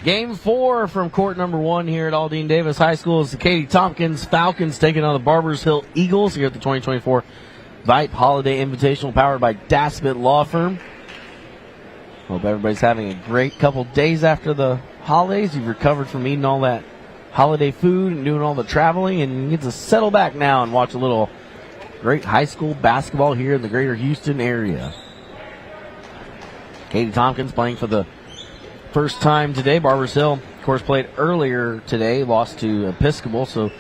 Game 4 from court number 1 here at Aldine Davis High School is the Katy Tompkins Falcons taking on the Barbers Hill Eagles here at the 2024 Vype Holiday Invitational powered by Daspit Law Firm. Hope everybody's having a great couple days after the holidays. You've recovered from eating all that holiday food and doing all the traveling, and you get to settle back now and watch a little great high school basketball here in the greater Houston area. Katy Tompkins playing for the first time today. Barbers Hill, of course, played earlier today, lost to Episcopal, so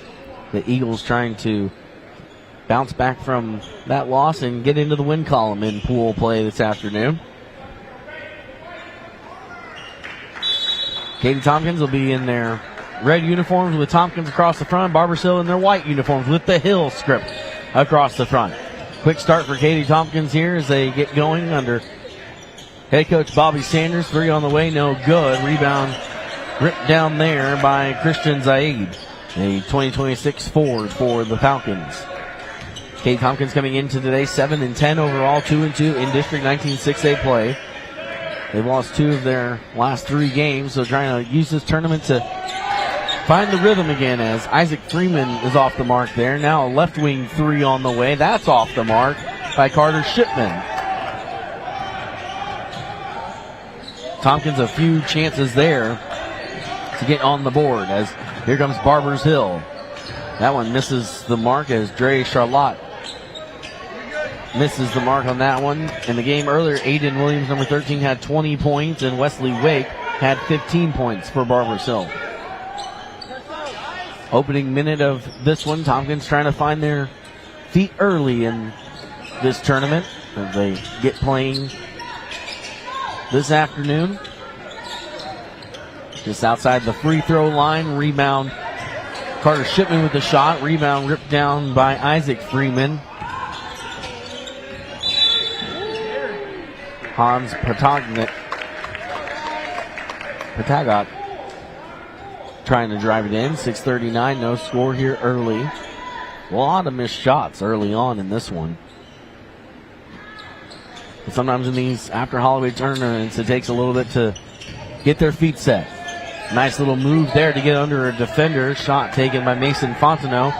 the Eagles trying to bounce back from that loss and get into the win column in pool play this afternoon. Katy Tompkins will be in their red uniforms with Tompkins across the front. Barbers Hill in their white uniforms with the Hill script across the front. Quick start for Katy Tompkins here as they get going under head coach Bobby Sanders. 3 on the way, no good. Rebound ripped down there by Christian Zaid, a 2026 forward for the Falcons. Katy Tompkins coming into today 7-10 overall, 2-2 in District 19 6A play. They've lost 2 of their last 3 games, so trying to use this tournament to find the rhythm again as Isaac Freeman is off the mark there. Now a left wing 3 on the way. That's off the mark by Carter Shipman. Tompkins a few chances there to get on the board as here comes Barbers Hill. That one misses the mark as Dre Charlotte misses the mark on that one. In the game earlier, Aiden Williams, number 13, had 20 points, and Wesley Wake had 15 points for Barbers Hill. Opening minute of this one, Tompkins trying to find their feet early in this tournament as they get playing this afternoon. Just outside the free throw line, rebound. Carter Shipman with the shot. Rebound ripped down by Isaac Freeman. Hans Patagot trying to drive it in. 6:39, no score here early. A lot of missed shots early on in this one. And sometimes in these after holiday tournaments, it takes a little bit to get their feet set. Nice little move there to get under a defender. Shot taken by Mason Fontenot,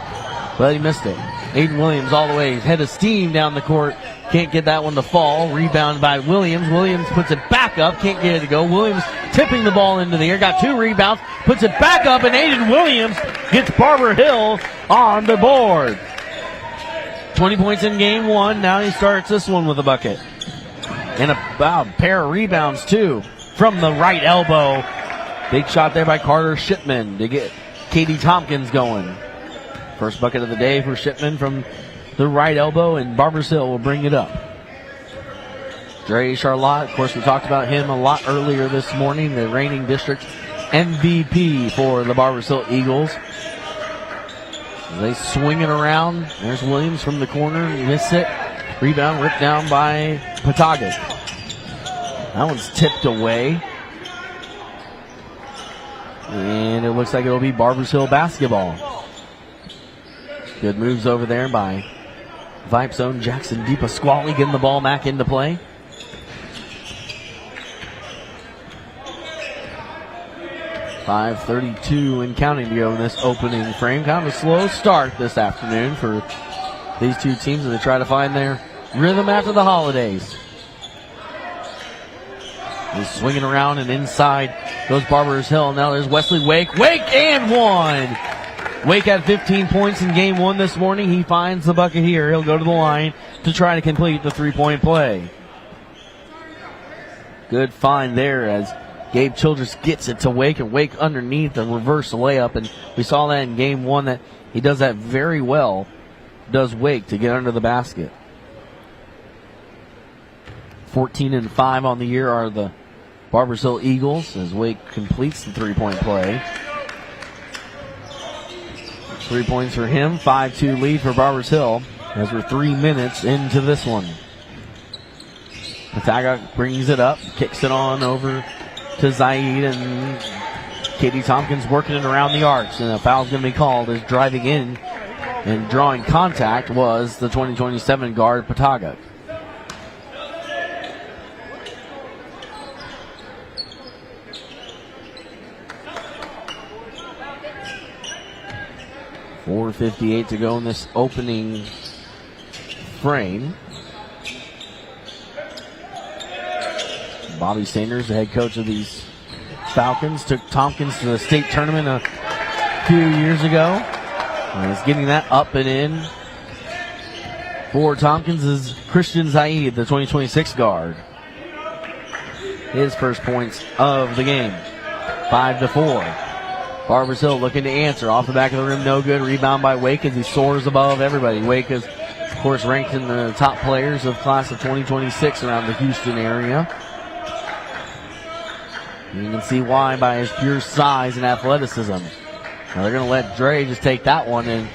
but he missed it. Aiden Williams all the way, head of steam down the court. Can't get that one to fall. Rebound by Williams. Williams puts it back up. Can't get it to go. Williams tipping the ball into the air. Got 2 rebounds. Puts it back up, and Aiden Williams gets Barber Hill on the board. 20 points in game 1. Now he starts this one with a bucket. And a pair of rebounds, too, from the right elbow. Big shot there by Carter Shipman to get Katy Tompkins going. First bucket of the day for Shipman from the right elbow, and Barbers Hill will bring it up. Dre Charlotte, of course, we talked about him a lot earlier this morning, the reigning district MVP for the Barbers Hill Eagles. They swing it around. There's Williams from the corner, miss it. Rebound ripped down by Patagot. That one's tipped away. And it looks like it'll be Barbers Hill basketball. Good moves over there by Vype's own Jackson DePasquale getting the ball back into play. .5:32 and counting to go in this opening frame. Kind of a slow start this afternoon for these two teams as they try to find their rhythm after the holidays. He's swinging around and inside goes Barbers Hill. Now there's Wesley Wake. Wake and 1. Wake had 15 points in game 1 this morning. He finds the bucket here. He'll go to the line to try to complete the 3-point play. Good find there as Gabe Childress gets it to Wake, and Wake underneath the reverse layup. And we saw that in game 1 that he does that very well, does Wake, to get under the basket. 14-5 on the year are the Barbers Hill Eagles as Wake completes the 3-point play. 3 points for him, 5-2 lead for Barbers Hill as we're 3 minutes into this one. Patagot brings it up, kicks it on over to Zaid, and Katy Tompkins working it around the arcs, and a foul's going to be called as driving in and drawing contact was the 2027 guard Patagot. 4:58 to go in this opening frame. Bobby Sanders, the head coach of these Falcons, took Tompkins to the state tournament a few years ago. And he's getting that up and in. For Tompkins is Christian Zaid, the 2026 guard. His first points of the game. 5-4. Barbers Hill looking to answer. Off the back of the rim, no good. Rebound by Wake as he soars above everybody. Wake is, of course, ranked in the top players of class of 2026 around the Houston area. You can see why by his pure size and athleticism. Now they're going to let Dre just take that one, and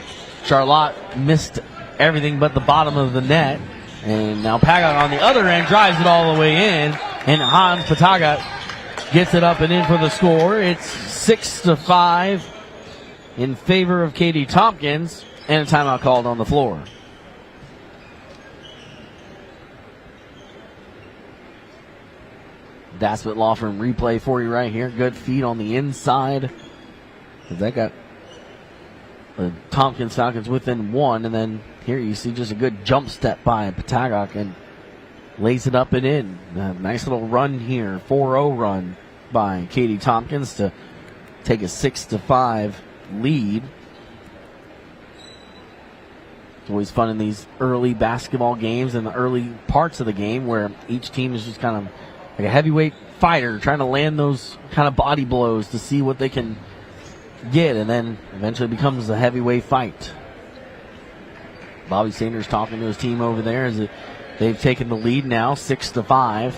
Charlotte missed everything but the bottom of the net. And now Pagat on the other end drives it all the way in, and Hans Patagat gets it up and in for the score. It's 6-5 in favor of Katie Tompkins, and a timeout called on the floor. Daspit Law Firm replay for you right here. Good feed on the inside. That got the Tompkins Falcons within one, and then here you see just a good jump step by Patagok and lays it up and in. A nice little run here, 4-0 run by Katie Tompkins to take a 6-5 lead. It's always fun in these early basketball games and the early parts of the game where each team is just kind of like a heavyweight fighter trying to land those kind of body blows to see what they can get, and then eventually becomes a heavyweight fight. Bobby Sanders talking to his team over there as they've taken the lead now, 6-5.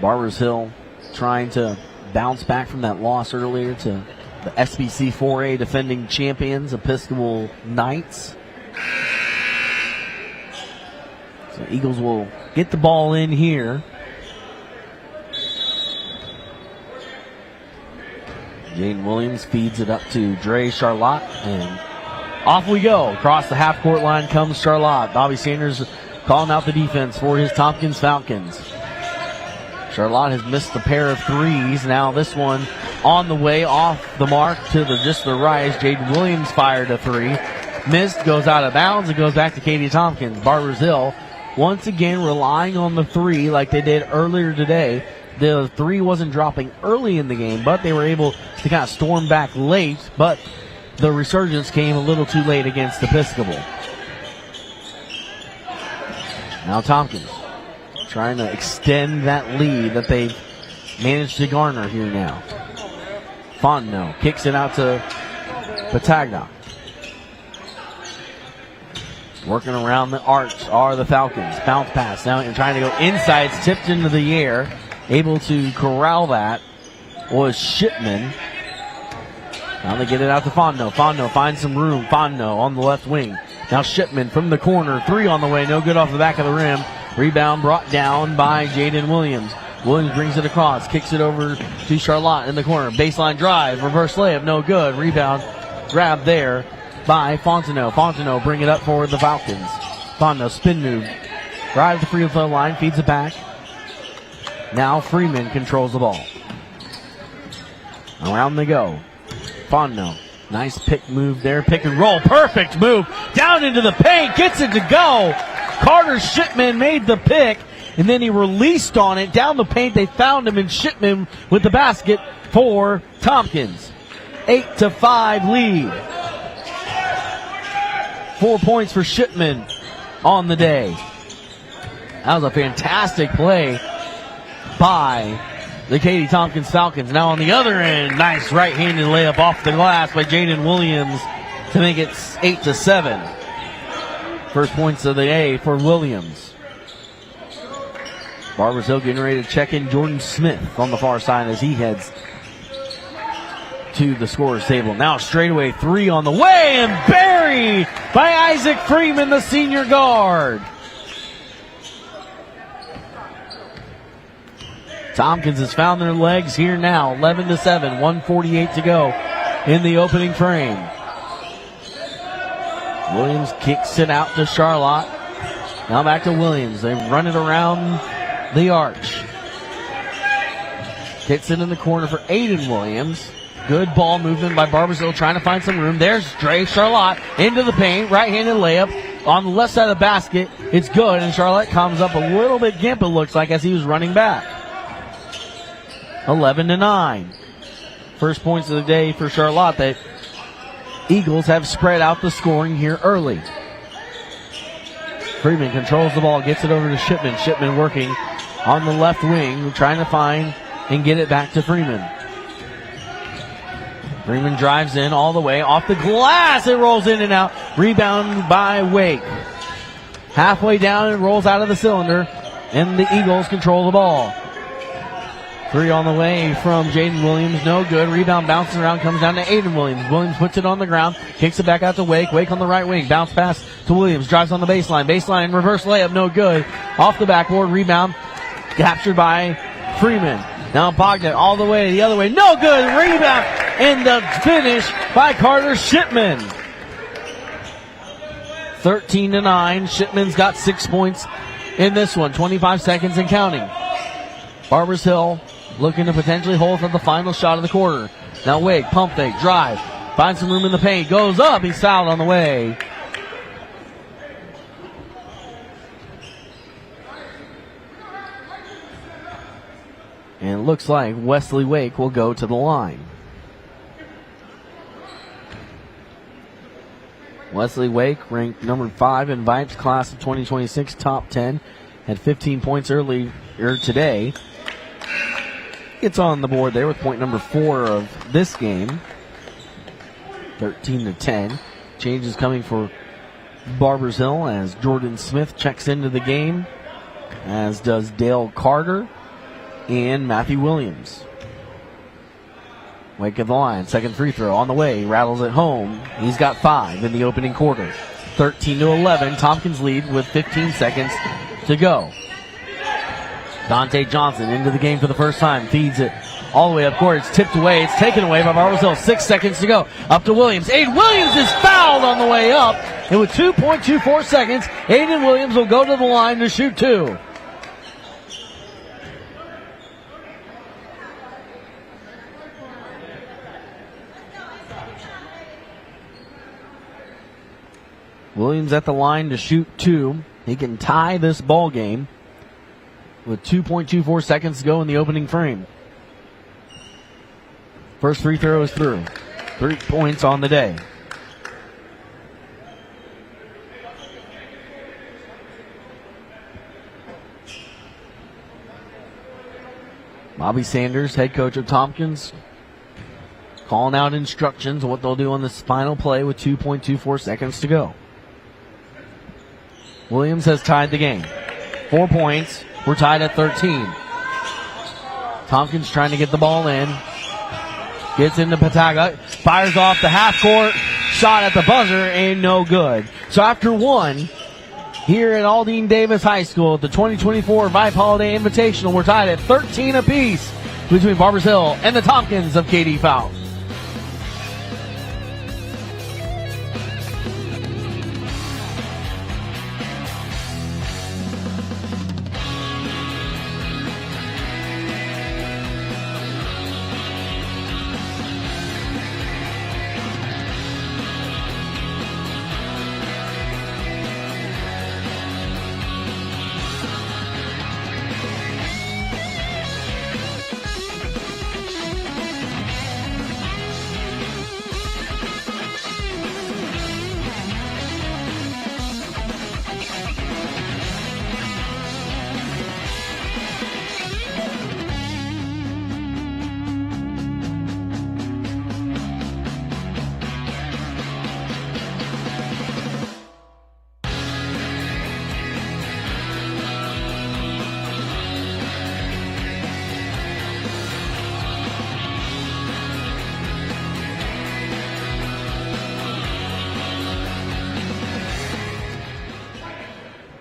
Barbers Hill trying to bounce back from that loss earlier to the SBC 4A defending champions, Episcopal Knights. So Eagles will get the ball in here. Jaden Williams feeds it up to Dre Charlotte, and off we go. Across the half-court line comes Charlotte. Bobby Sanders calling out the defense for his Tompkins Falcons. Charlotte has missed a pair of threes. Now this one on the way off the mark to just the right. Jaden Williams fired a three. Missed, goes out of bounds, and goes back to Katie Tompkins. Barbers Hill once again relying on the three like they did earlier today. The three wasn't dropping early in the game, but they were able to kind of storm back late, but the resurgence came a little too late against Episcopal. Now Tompkins trying to extend that lead that they've managed to garner here now. Fontenot kicks it out to Patagna. Working around the arch are the Falcons. Bounce pass now and trying to go inside. It's tipped into the air. Able to corral that was Shipman. Now they get it out to Fontenot. Fontenot finds some room. Fontenot on the left wing. Now Shipman from the corner. Three on the way. No good off the back of the rim. Rebound brought down by Jaden Williams. Williams brings it across. Kicks it over to Charlotte in the corner. Baseline drive. Reverse layup. No good. Rebound grab there by Fontenot. Fontenot bring it up for the Falcons. Fontenot spin move. Drive the free throw line. Feeds it back. Now Freeman controls the ball. Around they go. Fontenot. Nice pick move there. Pick and roll. Perfect move. Down into the paint. Gets it to go. Carter Shipman made the pick, and then he released on it. Down the paint, they found him, and Shipman with the basket for Tompkins. 8-5 lead. 4 points for Shipman on the day. That was a fantastic play by the Katie Tompkins Falcons. Now on the other end, nice right-handed layup off the glass by Jaden Williams to make it 8-7. First points of the day for Williams. Barbers Hill getting ready to check in Jordan Smith on the far side as he heads to the scorer's table. Now straightaway three on the way and buried by Isaac Freeman, the senior guard. Tompkins has found their legs here now. 11-7, 1:48 to go in the opening frame. Williams kicks it out to Charlotte. Now back to Williams. They run it around the arch. Hits it in the corner for Aiden Williams. Good ball movement by Barbers trying to find some room. There's Dre Charlotte into the paint. Right-handed layup on the left side of the basket. It's good, and Charlotte comes up a little bit gimp, it looks like, as he was running back. 11-9. First points of the day for Charlotte. The Eagles have spread out the scoring here early. Freeman controls the ball, gets it over to Shipman. Shipman working on the left wing, trying to find and get it back to Freeman. Freeman drives in all the way off the glass. It rolls in and out. Rebound by Wake. Halfway down, it rolls out of the cylinder, and the Eagles control the ball. Three on the way from Jaden Williams. No good. Rebound bouncing around, comes down to Aiden Williams. Williams puts it on the ground, kicks it back out to Wake. Wake on the right wing. Bounce pass to Williams. Drives on the baseline. Baseline reverse layup. No good. Off the backboard. Rebound captured by Freeman. Now Bogdan all the way the other way. No good. Rebound and the finish by Carter Shipman. 13-9. Shipman's got 6 points in this one. 25 seconds and counting. Barbers Hill looking to potentially hold for the final shot of the quarter. Now Wake, pump fake, drive. Finds some room in the paint. Goes up. He's fouled on the way. And it looks like Wesley Wake will go to the line. Wesley Wake, ranked number 5 in Vype's class of 2026, top 10. Had 15 points earlier today. Gets on the board there with point number 4 of this game. 13-10. Changes coming for Barbers Hill as Jordan Smith checks into the game, as does Dale Carter and Matthew Williams. Wake of the line. Second free throw on the way. Rattles it home. He's got 5 in the opening quarter. 13-11. Tompkins lead with 15 seconds to go. Dante Johnson into the game for the first time. Feeds it all the way up court. It's tipped away. It's taken away by Barbers Hill. 6 seconds to go. Up to Williams. Aiden Williams is fouled on the way up. And with 2.24 seconds, Aiden Williams will go to the line to shoot 2. Williams at the line to shoot 2. He can tie this ball game with 2.24 seconds to go in the opening frame. First free throw is through. 3 points on the day. Bobby Sanders, head coach of Tompkins, calling out instructions on what they'll do on this final play with 2.24 seconds to go. Williams has tied the game. 4 points. We're tied at 13. Tompkins trying to get the ball in. Gets into Pataga. Fires off the half court. Shot at the buzzer and no good. So after one, here at Aldine Davis High School at the 2024 Vype Holiday Invitational, we're tied at 13 apiece between Barbers Hill and the Tompkins of Katy Fout.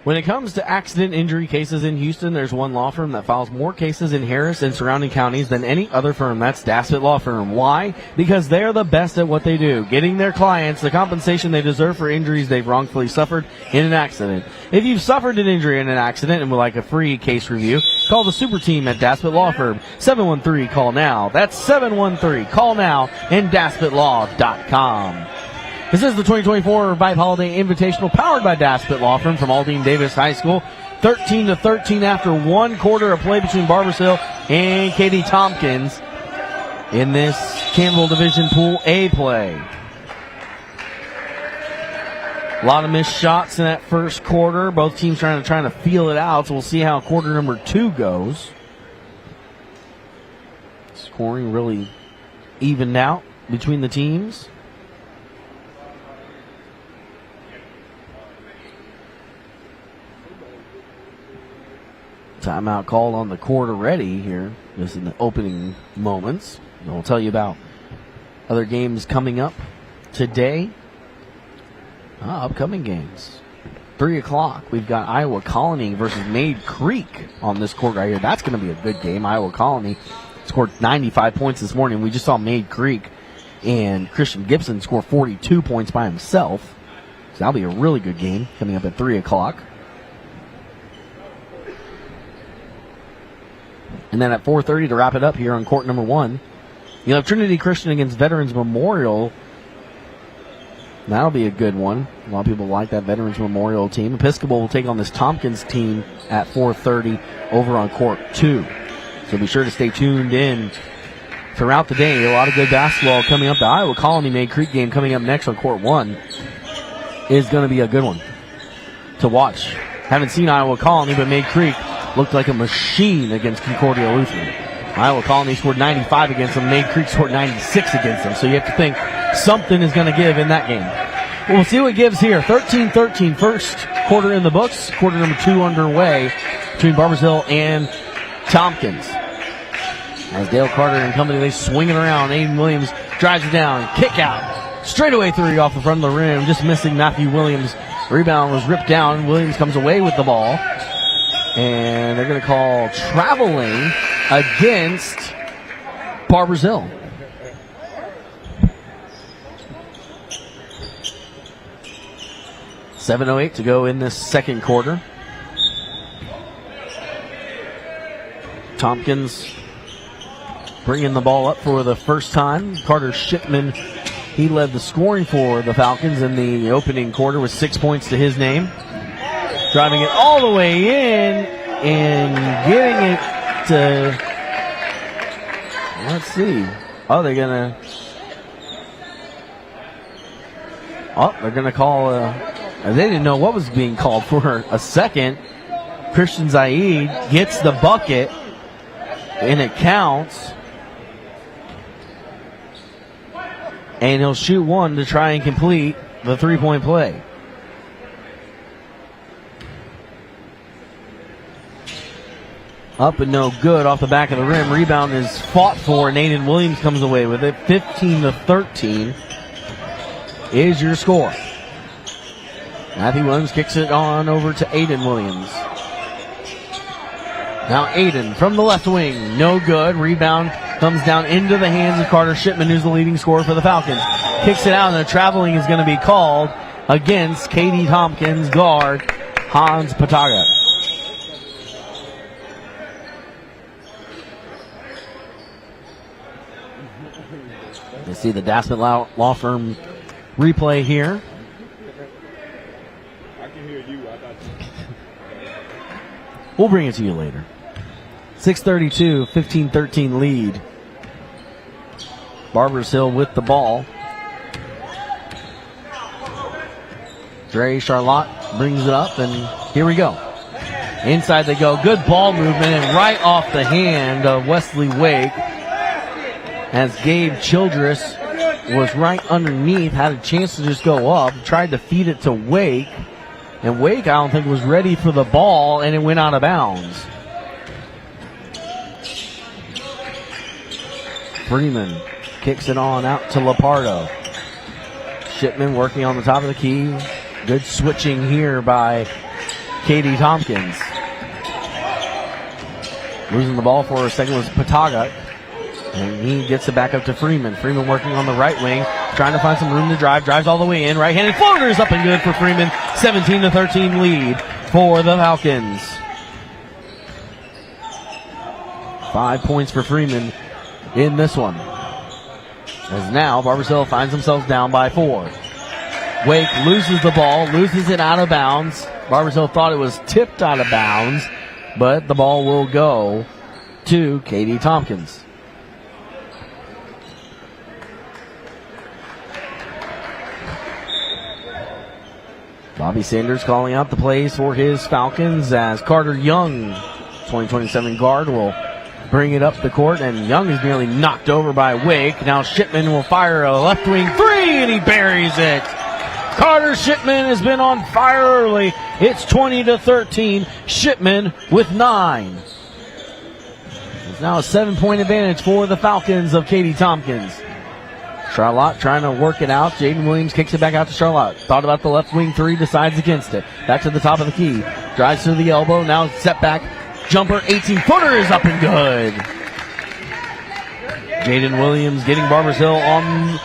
When it comes to accident injury cases in Houston, there's one law firm that files more cases in Harris and surrounding counties than any other firm. That's Daspit Law Firm. Why? Because they're the best at what they do, getting their clients the compensation they deserve for injuries they've wrongfully suffered in an accident. If you've suffered an injury in an accident and would like a free case review, call the super team at Daspit Law Firm. 713-CALL-NOW. That's 713-CALL-NOW and DaspitLaw.com. This is the 2024 Vype Holiday Invitational powered by Daspit Law Firm from Aldine Davis High School. 13-13 after one quarter of play between Barbers Hill and Katy Tompkins in this Campbell Division Pool A play. A lot of missed shots in that first quarter. Both teams trying to feel it out, so we'll see how quarter number 2 goes. Scoring really evened out between the teams. Timeout called on the court already here, just in the opening moments. And I'll tell you about other games coming up today. Upcoming games. 3 o'clock, we've got Iowa Colony versus Maid Creek on this court right here. That's going to be a good game. Iowa Colony scored 95 points this morning. We just saw Maid Creek and Christian Gibson score 42 points by himself. So that'll be a really good game coming up at 3 o'clock. And then at 4:30 to wrap it up here on court number 1, you'll have Trinity Christian against Veterans Memorial. That'll be a good one. A lot of people like that Veterans Memorial team. Episcopal will take on this Tompkins team at 4:30 over on court 2. So be sure to stay tuned in throughout the day. A lot of good basketball coming up. The Iowa Colony Maid Creek game coming up next on court 1 is going to be a good one to watch. Haven't seen Iowa Colony, but Maid Creek looked like a machine against Concordia Lutheran. Iowa Colony scored 95 against them. Maid Creek scored 96 against them. So you have to think something is going to give in that game. We'll see what it gives here. 13-13, first quarter in the books. Quarter number 2 underway between Barbers Hill and Tompkins. As Dale Carter and company, they swing it around. Aiden Williams drives it down. Kick out. Straightaway 3 off the front of the rim. Just missing Matthew Williams. Rebound was ripped down. Williams comes away with the ball. And they're going to call traveling against Barbers Hill. .708 to go in this second quarter. Tompkins bringing the ball up for the first time. Carter Shipman, he led the scoring for the Falcons in the opening quarter with 6 points to his name. Driving it all the way in and getting it to, let's see. They're going to call, they didn't know what was being called for a second. Christian Zaid gets the bucket and it counts. And he'll shoot one to try and complete the 3-point play. Up and no good off the back of the rim. Rebound is fought for, and Aiden Williams comes away with it. 15-13 is your score. Matthew Williams kicks it on over to Aiden Williams. Now Aiden from the left wing, no good. Rebound comes down into the hands of Carter Shipman, who's the leading scorer for the Falcons. Kicks it out, and the traveling is going to be called against Katy Tompkins guard Hans Pataga. You see the Daspit Law Firm replay here. I can hear you. We'll bring it to you later. 6:32, 15-13 lead. Barbers Hill with the ball. Dre Charlotte brings it up, and here we go. Inside they go. Good ball movement, and right off the hand of Wesley Wake, as Gabe Childress was right underneath, had a chance to just go up, tried to feed it to Wake, and Wake, I don't think, was ready for the ball, and it went out of bounds. Freeman kicks it on out to Lepardo. Shipman working on the top of the key. Good switching here by Katie Tompkins. Losing the ball for a second was Pataga. And he gets it back up to Freeman. Freeman working on the right wing, trying to find some room to drive. Drives all the way in. Right-handed floater is up and good for Freeman. 17-13 lead for the Falcons. 5 points for Freeman in this one. As now Barbers Hill finds themselves down by 4. Wake loses the ball, loses it out of bounds. Barbers Hill thought it was tipped out of bounds, but the ball will go to Katie Tompkins. Bobby Sanders calling out the plays for his Falcons as Carter Young, 2027 guard, will bring it up the court, and Young is nearly knocked over by Wake. Now Shipman will fire a left wing three, and he buries it. Carter Shipman has been on fire early. It's 20-13. Shipman with 9. It's now a 7-point advantage for the Falcons of Katie Tompkins. Charlotte trying to work it out. Jaden Williams kicks it back out to Charlotte. Thought about the left wing three, decides against it. Back to the top of the key. Drives to the elbow. Now step back. Jumper, 18-footer is up and good. Jaden Williams getting Barbers Hill on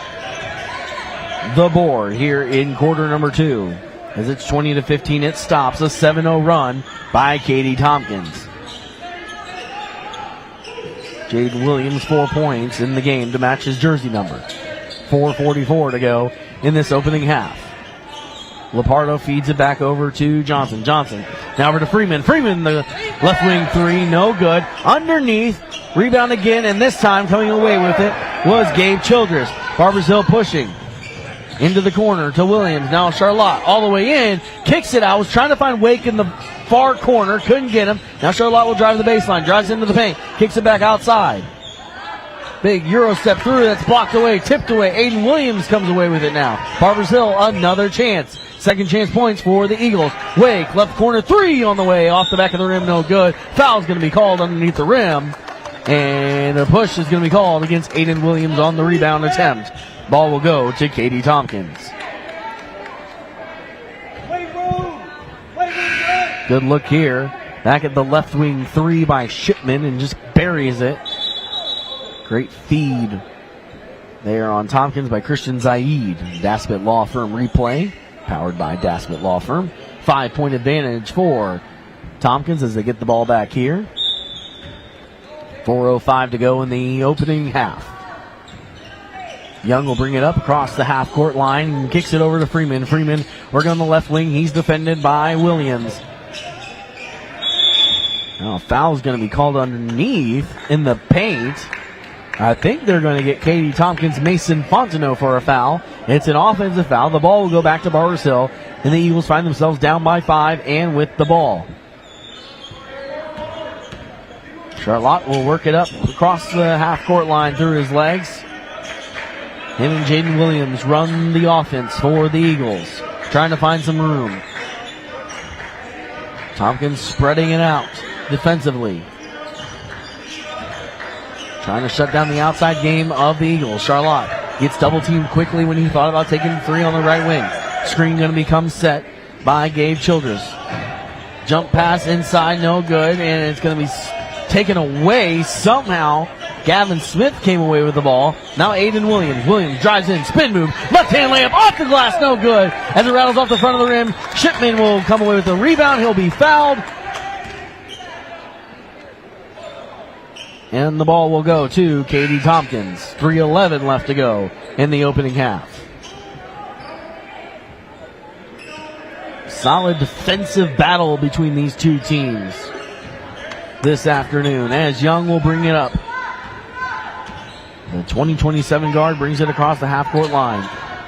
the board here in quarter number 2. As it's 20-15, it stops. A 7-0 run by Katie Tompkins. Jaden Williams, 4 points in the game to match his jersey number. 4:44 to go in this opening half. Lepardo feeds it back over to Johnson. Johnson now over to Freeman. Freeman, the left wing three, no good. Underneath, rebound again, and this time coming away with it was Gabe Childress. Barbers Hill pushing into the corner to Williams. Now Charlotte all the way in, kicks it out. Was trying to find Wake in the far corner, couldn't get him. Now Charlotte will drive the baseline, drives into the paint, kicks it back outside. Big Euro step through, that's blocked away, tipped away. Aiden Williams comes away with it now. Barbers Hill, another chance. Second chance points for the Eagles. Wake, left corner three on the way, off the back of the rim, no good. Foul's going to be called underneath the rim. And a push is going to be called against Aiden Williams on the rebound attempt. Ball will go to Katie Tompkins. Good look here. Back at the left wing three by Shipman and just buries it. Great feed there on Tompkins by Christian Zaid. Daspit Law Firm replay, powered by Daspit Law Firm. 5-point advantage for Tompkins as they get the ball back here. 4:05 to go in the opening half. Young will bring it up across the half-court line and kicks it over to Freeman. Freeman working on the left wing. He's defended by Williams. Now a foul's going to be called underneath in the paint. I think they're going to get Katie Tompkins, Mason Fontenot for a foul. It's an offensive foul. The ball will go back to Barbers Hill, and the Eagles find themselves down by 5 and with the ball. Charlotte will work it up across the half-court line through his legs. Him and Jaden Williams run the offense for the Eagles, trying to find some room. Tompkins spreading it out defensively, trying to shut down the outside game of the Eagles. Charlotte gets double-teamed quickly when he thought about taking three on the right wing. Screen going to become set by Gabe Childress. Jump pass inside, no good, and it's going to be taken away somehow. Gavin Smith came away with the ball. Now Aiden Williams. Williams drives in, spin move, left-hand layup off the glass, no good. As it rattles off the front of the rim, Shipman will come away with the rebound. He'll be fouled. And the ball will go to Katie Tompkins. 3:11 left to go in the opening half. Solid defensive battle between these two teams this afternoon as Young will bring it up. The 2027 guard brings it across the half-court line.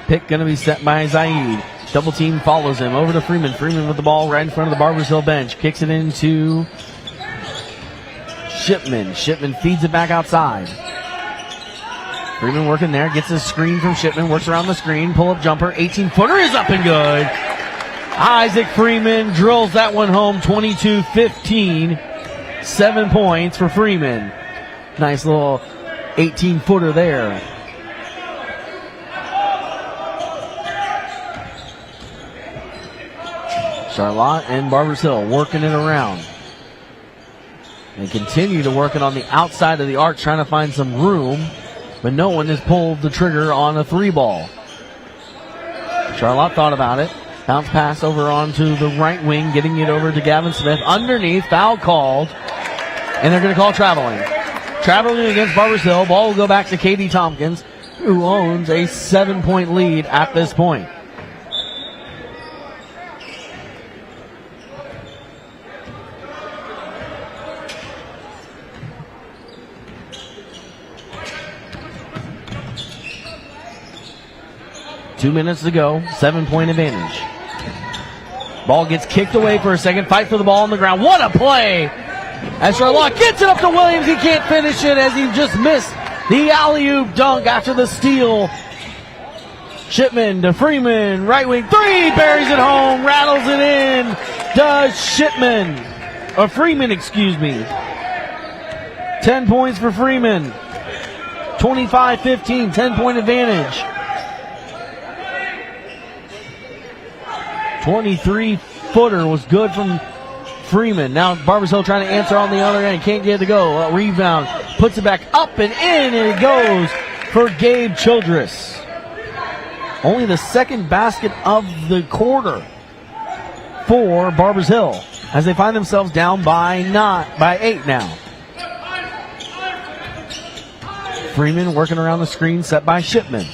Pick going to be set by Zaid. Double team follows him over to Freeman. Freeman with the ball right in front of the Barbers Hill bench. Kicks it into Shipman. Shipman feeds it back outside. Freeman working there. Gets a screen from Shipman. Works around the screen. Pull-up jumper. 18-footer is up and good. Isaac Freeman drills that one home. 22-15. 7 points for Freeman. Nice little 18-footer there. Charlotte and Barbers Hill working it around. And continue to work it on the outside of the arc, trying to find some room, but no one has pulled the trigger on a 3-ball. Charlotte thought about it. Bounce pass over onto the right wing, getting it over to Gavin Smith. Underneath, foul called, and they're going to call traveling. Traveling against Barbers Hill. Ball will go back to Katie Tompkins, who owns a 7-point lead at this point. Two minutes to go, 7-point advantage. Ball gets kicked away for a second. Fight for the ball on the ground. What a play! As Charlotte gets it up to Williams, he can't finish it as he just missed the alley-oop dunk after the steal. Shipman to Freeman, right wing three, buries it home, rattles it in. Does Freeman, excuse me. 10 points for Freeman. 25-15, 10-point advantage. 23-footer was good from Freeman. Now Barbers Hill trying to answer on the other end. Can't get it to go. A rebound. Puts it back up and in, and it goes for Gabe Childress. Only the second basket of the quarter for Barbers Hill as they find themselves down by 8 now. Freeman working around the screen set by Shipman.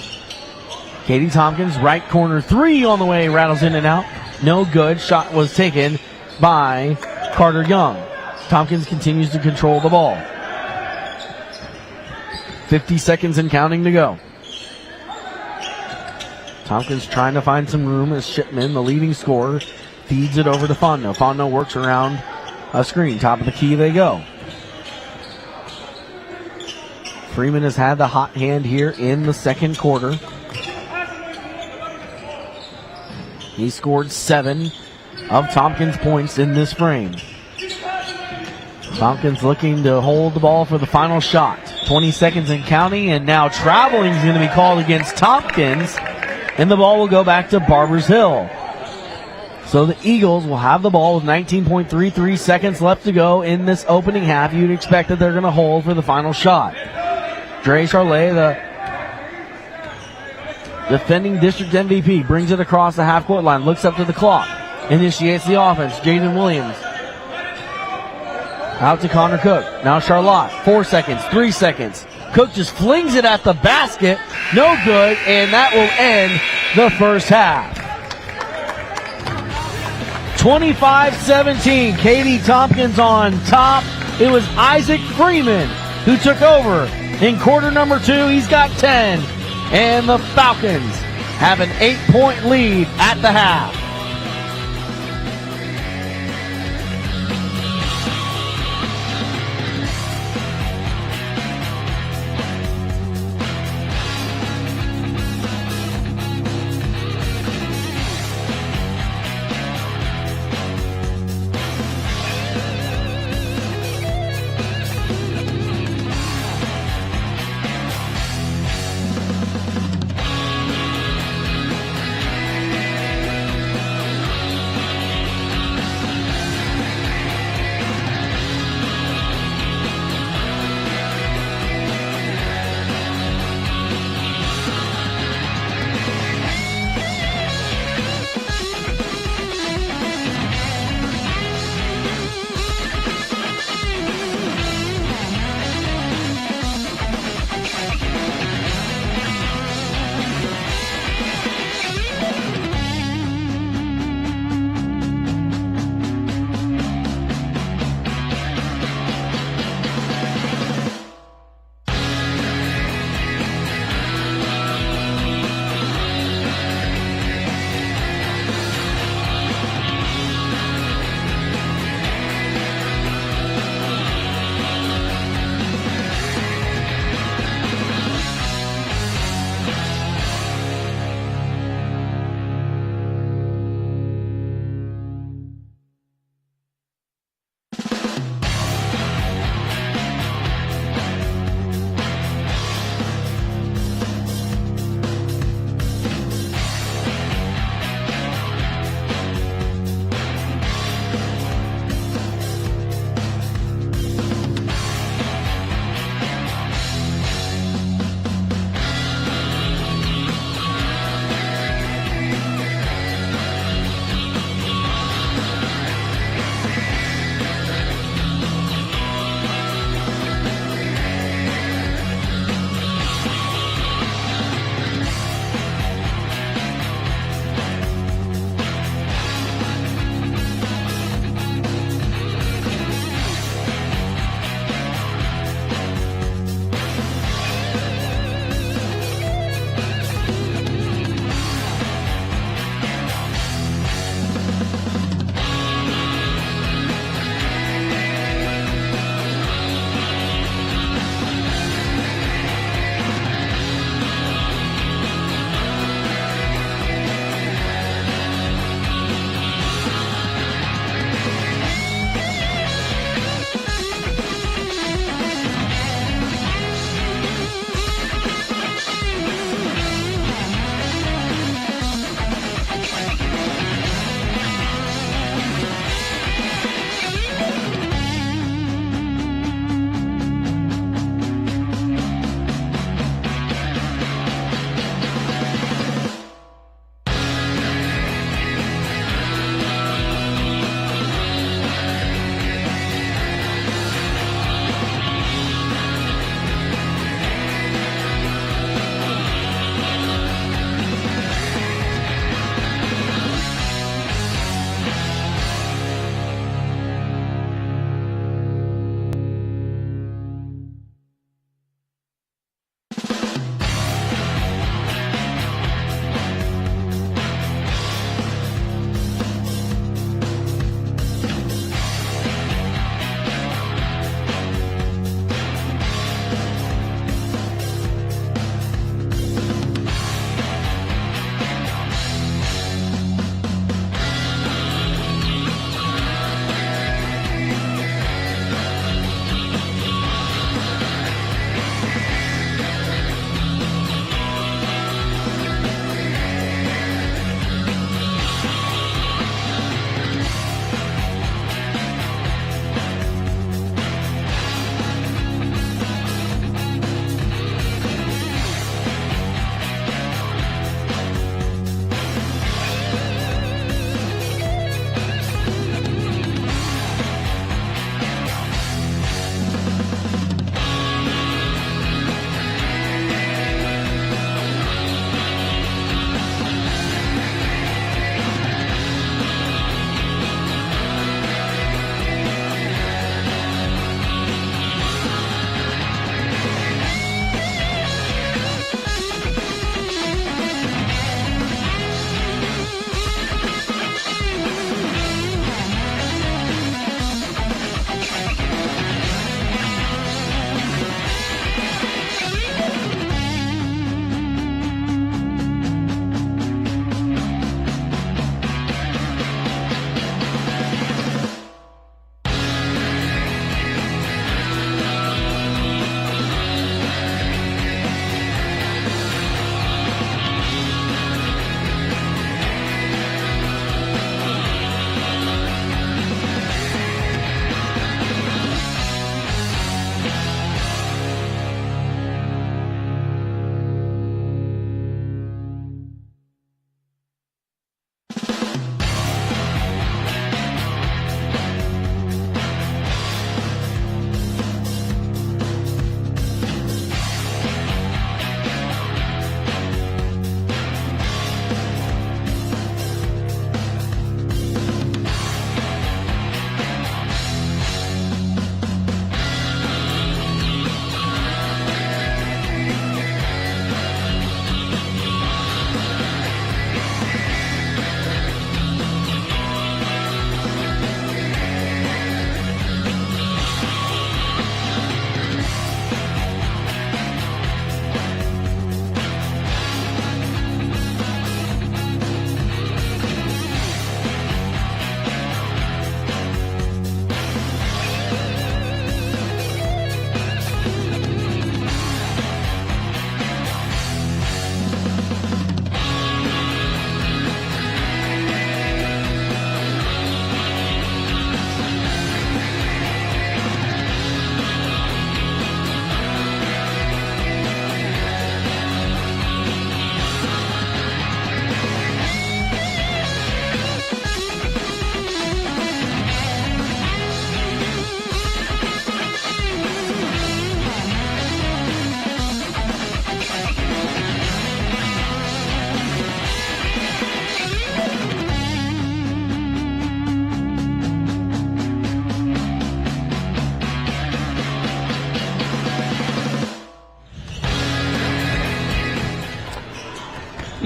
Katie Tompkins, right corner three on the way, rattles in and out. No good. Shot was taken by Carter Young. Tompkins continues to control the ball. 50 seconds and counting to go. Tompkins trying to find some room as Shipman, the leading scorer, feeds it over to Fondo. Fondo works around a screen. Top of the key they go. Freeman has had the hot hand here in the second quarter. He scored 7 of Tompkins' points in this frame. Tompkins looking to hold the ball for the final shot. 20 seconds and counting, and now traveling is going to be called against Tompkins, and the ball will go back to Barbers Hill. So the Eagles will have the ball with 19.33 seconds left to go in this opening half. You'd expect that they're going to hold for the final shot. Dre Charlet, the defending district MVP, brings it across the half-court line, looks up to the clock, initiates the offense. Jaden Williams out to Connor Cook. Now Charlotte, 4 seconds, 3 seconds. Cook just flings it at the basket. No good, and that will end the first half. 25-17, Katie Tompkins on top. It was Isaac Freeman who took over in quarter number 2. He's got 10. And the Falcons have an 8-point lead at the half.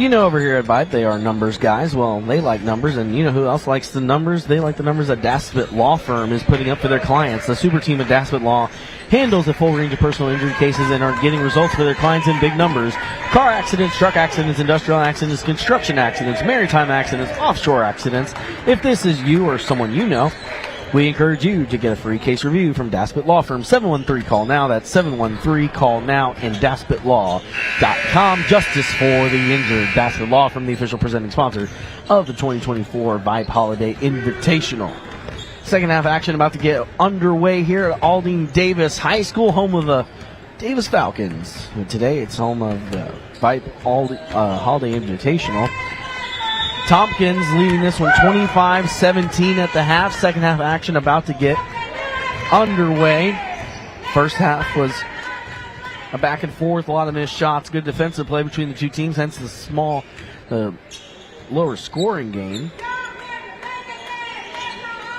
You know, over here at Vype, they are numbers guys. Well, they like numbers, and you know who else likes the numbers? They like the numbers that Daspit Law Firm is putting up for their clients. The super team at Daspit Law handles a full range of personal injury cases and are getting results for their clients in big numbers. Car accidents, truck accidents, industrial accidents, construction accidents, maritime accidents, offshore accidents. If this is you or someone you know, we encourage you to get a free case review from Daspit Law Firm. 713-CALL-NOW. That's 713-CALL-NOW and DaspitLaw.com. Justice for the injured. Daspit Law Firm, the official presenting sponsor of the 2024 Vype Holiday Invitational. Second half action about to get underway here at Aldine Davis High School, home of the Davis Falcons. And today it's home of the Vype Holiday Invitational. Tompkins leading this one 25-17 at the half. Second half action about to get underway. First half was a back and forth, a lot of missed shots, good defensive play between the two teams, hence the lower scoring game.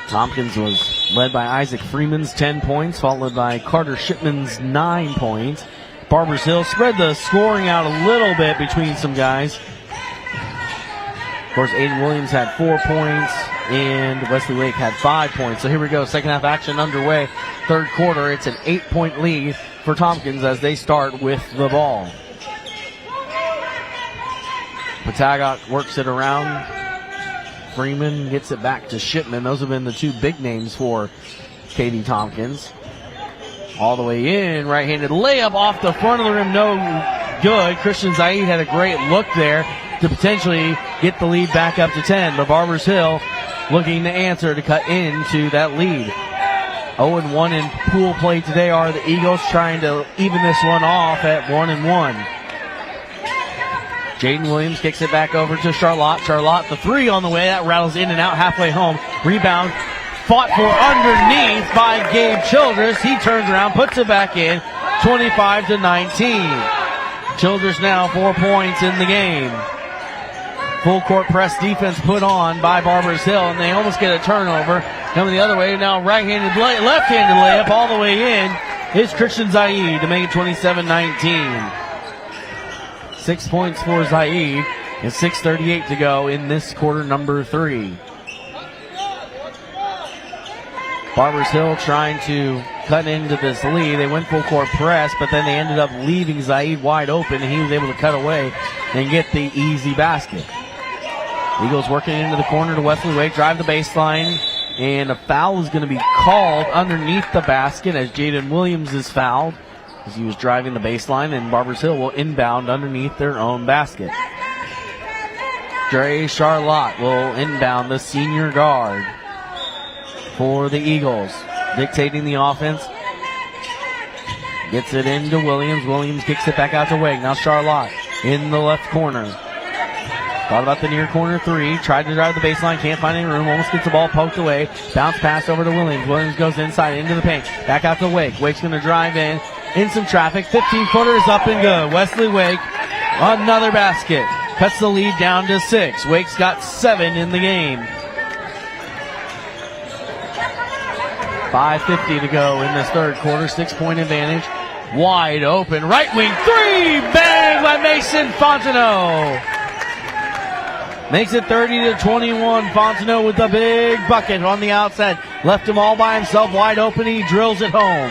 Tompkins was led by Isaac Freeman's 10 points, followed by Carter Shipman's 9 points. Barbers Hill spread the scoring out a little bit between some guys. Of course, Aiden Williams had 4 points, and Wesley Wake had 5 points. So here we go, second half action underway. Third quarter, it's an 8-point lead for Tompkins as they start with the ball. Patagot works it around. Freeman gets it back to Shipman. Those have been the two big names for Katie Tompkins. All the way in, right-handed layup off the front of the rim, no good. Christian Zaid had a great look there to potentially get the lead back up to 10. The Barbers Hill looking to answer to cut into that lead. 0-1 in pool play today are the Eagles, trying to even this one off at 1-1. Jaden Williams kicks it back over to Charlotte. Charlotte, the three on the way. That rattles in and out halfway home. Rebound fought for underneath by Gabe Childress. He turns around, puts it back in, 25-19. Childress now 4 points in the game. Full court press defense put on by Barbers Hill, and they almost get a turnover. Coming the other way, now left-handed layup all the way in is Christian Zaid to make it 27-19. 6 points for Zaid, and 6:38 to go in this quarter number 3. Barbers Hill trying to cut into this lead. They went full court press, but then they ended up leaving Zaid wide open, and he was able to cut away and get the easy basket. Eagles working into the corner to Wesley Wake, drive the baseline, and a foul is going to be called underneath the basket as Jaden Williams is fouled as he was driving the baseline, and Barbers Hill will inbound underneath their own basket. Dre Charlotte will inbound, the senior guard for the Eagles, dictating the offense. Gets it into Williams. Williams kicks it back out to Wake. Now Charlotte in the left corner. Thought about the near corner three. Tried to drive the baseline. Can't find any room. Almost gets the ball poked away. Bounce pass over to Williams. Williams goes inside into the paint. Back out to Wake. Wake's going to drive in some traffic. 15-footer is up and good. Wesley Wake, another basket. Cuts the lead down to 6. Wake's got 7 in the game. 5:50 to go in this third quarter. 6-point advantage. Wide open. Right wing three. Bang by Mason Fontenot. Makes it 30-21. Fontenot with the big bucket on the outside. Left him all by himself. Wide open. He drills it home.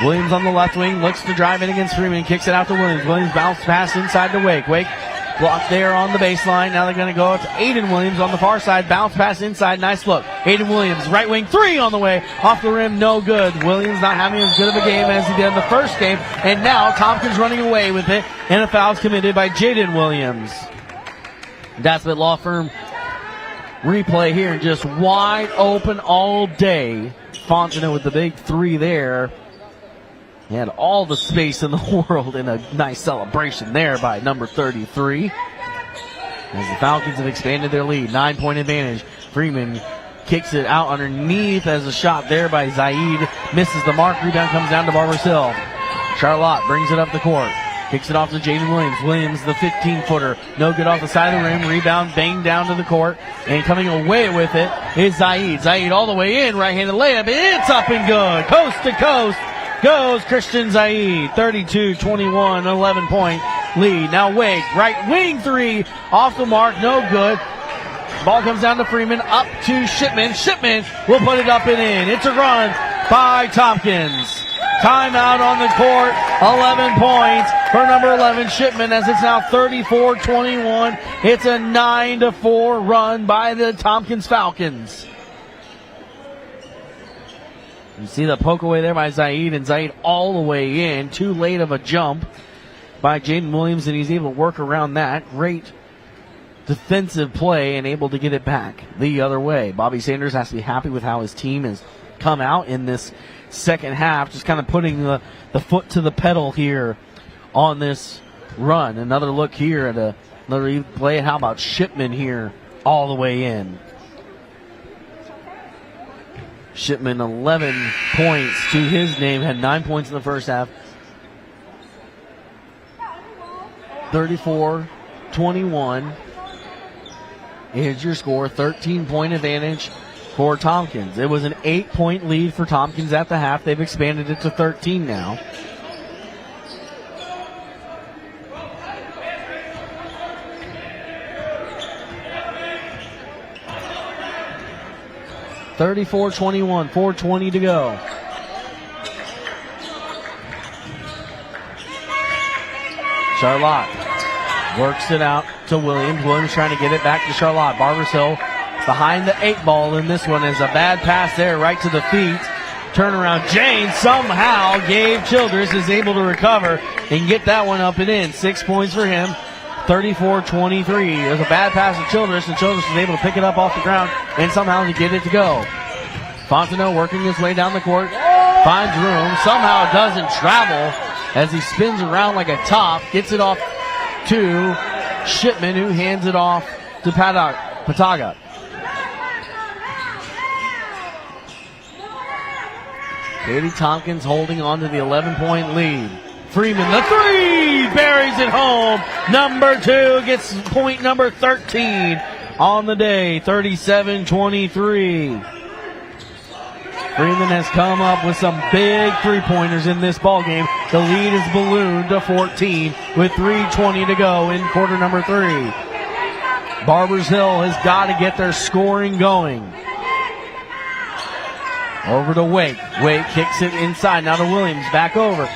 Williams on the left wing. Looks to drive in against Freeman. Kicks it out to Williams. Williams bounce pass inside to Wake. Wake blocked there on the baseline. Now they're going to go to Aiden Williams on the far side. Bounce pass inside. Nice look. Aiden Williams, right wing three on the way. Off the rim, no good. Williams not having as good of a game as he did in the first game. And now Tompkins running away with it. And a foul's committed by Jaden Williams. Daspit Law Firm replay here. Just wide open all day. Fontenot with the big three there. He had all the space in the world, and a nice celebration there by number 33. As the Falcons have expanded their lead, 9-point advantage. Freeman kicks it out underneath as a shot there by Zaid. Misses the mark. Rebound comes down to Barbers Hill. Charlotte brings it up the court. Kicks it off to Jaden Williams. Williams, the 15-footer. No good off the side of the rim. Rebound banged down to the court. And coming away with it is Zaid. Zaid all the way in. Right-handed layup. It's up and good. Coast to coast goes Christian Zaid. 32-21, 11-point lead. Now Wake, right wing three, off the mark, no good. Ball comes down to Freeman, up to Shipman. Shipman will put it up and in. It's a run by Tompkins. Timeout on the court, 11 points for number 11 Shipman, as it's now 34-21. It's a 9-4 run by the Tompkins Falcons. You see the poke away there by Zaid, and Zaid all the way in. Too late of a jump by Jaden Williams, and he's able to work around that. Great defensive play and able to get it back the other way. Bobby Sanders has to be happy with how his team has come out in this second half, just kind of putting the foot to the pedal here on this run. Another look here at another play. How about Shipman here all the way in? Shipman 11 points to his name, had 9 points in the first half. 34-21 is your score. 13-point advantage for Tompkins. It was an 8-point lead for Tompkins at the half. They've expanded it to 13 now. (34-21), 4:20 to go. Charlotte works it out to Williams. Williams trying to get it back to Charlotte. Barbers Hill behind the 8 ball in this one, is a bad pass there right to the feet. Turnaround. Jane somehow gave Childress, is able to recover and get that one up and in. 6 points for him. 34-23. There's a bad pass to Childress, and Childress was able to pick it up off the ground and somehow to get it to go. Fontenot working his way down the court, finds room, somehow doesn't travel as he spins around like a top, gets it off to Shipman, who hands it off to Pataga. Katie Tompkins holding on to the 11-point lead. Freeman, the three, buries it home. Number 2 gets point number 13 on the day, 37-23. Freeman has come up with some big three-pointers in this ball game. The lead is ballooned to 14 with 3:20 to go in quarter number 3. Barbers Hill has got to get their scoring going. Over to Wake. Wake kicks it inside. Now to Williams. Back over.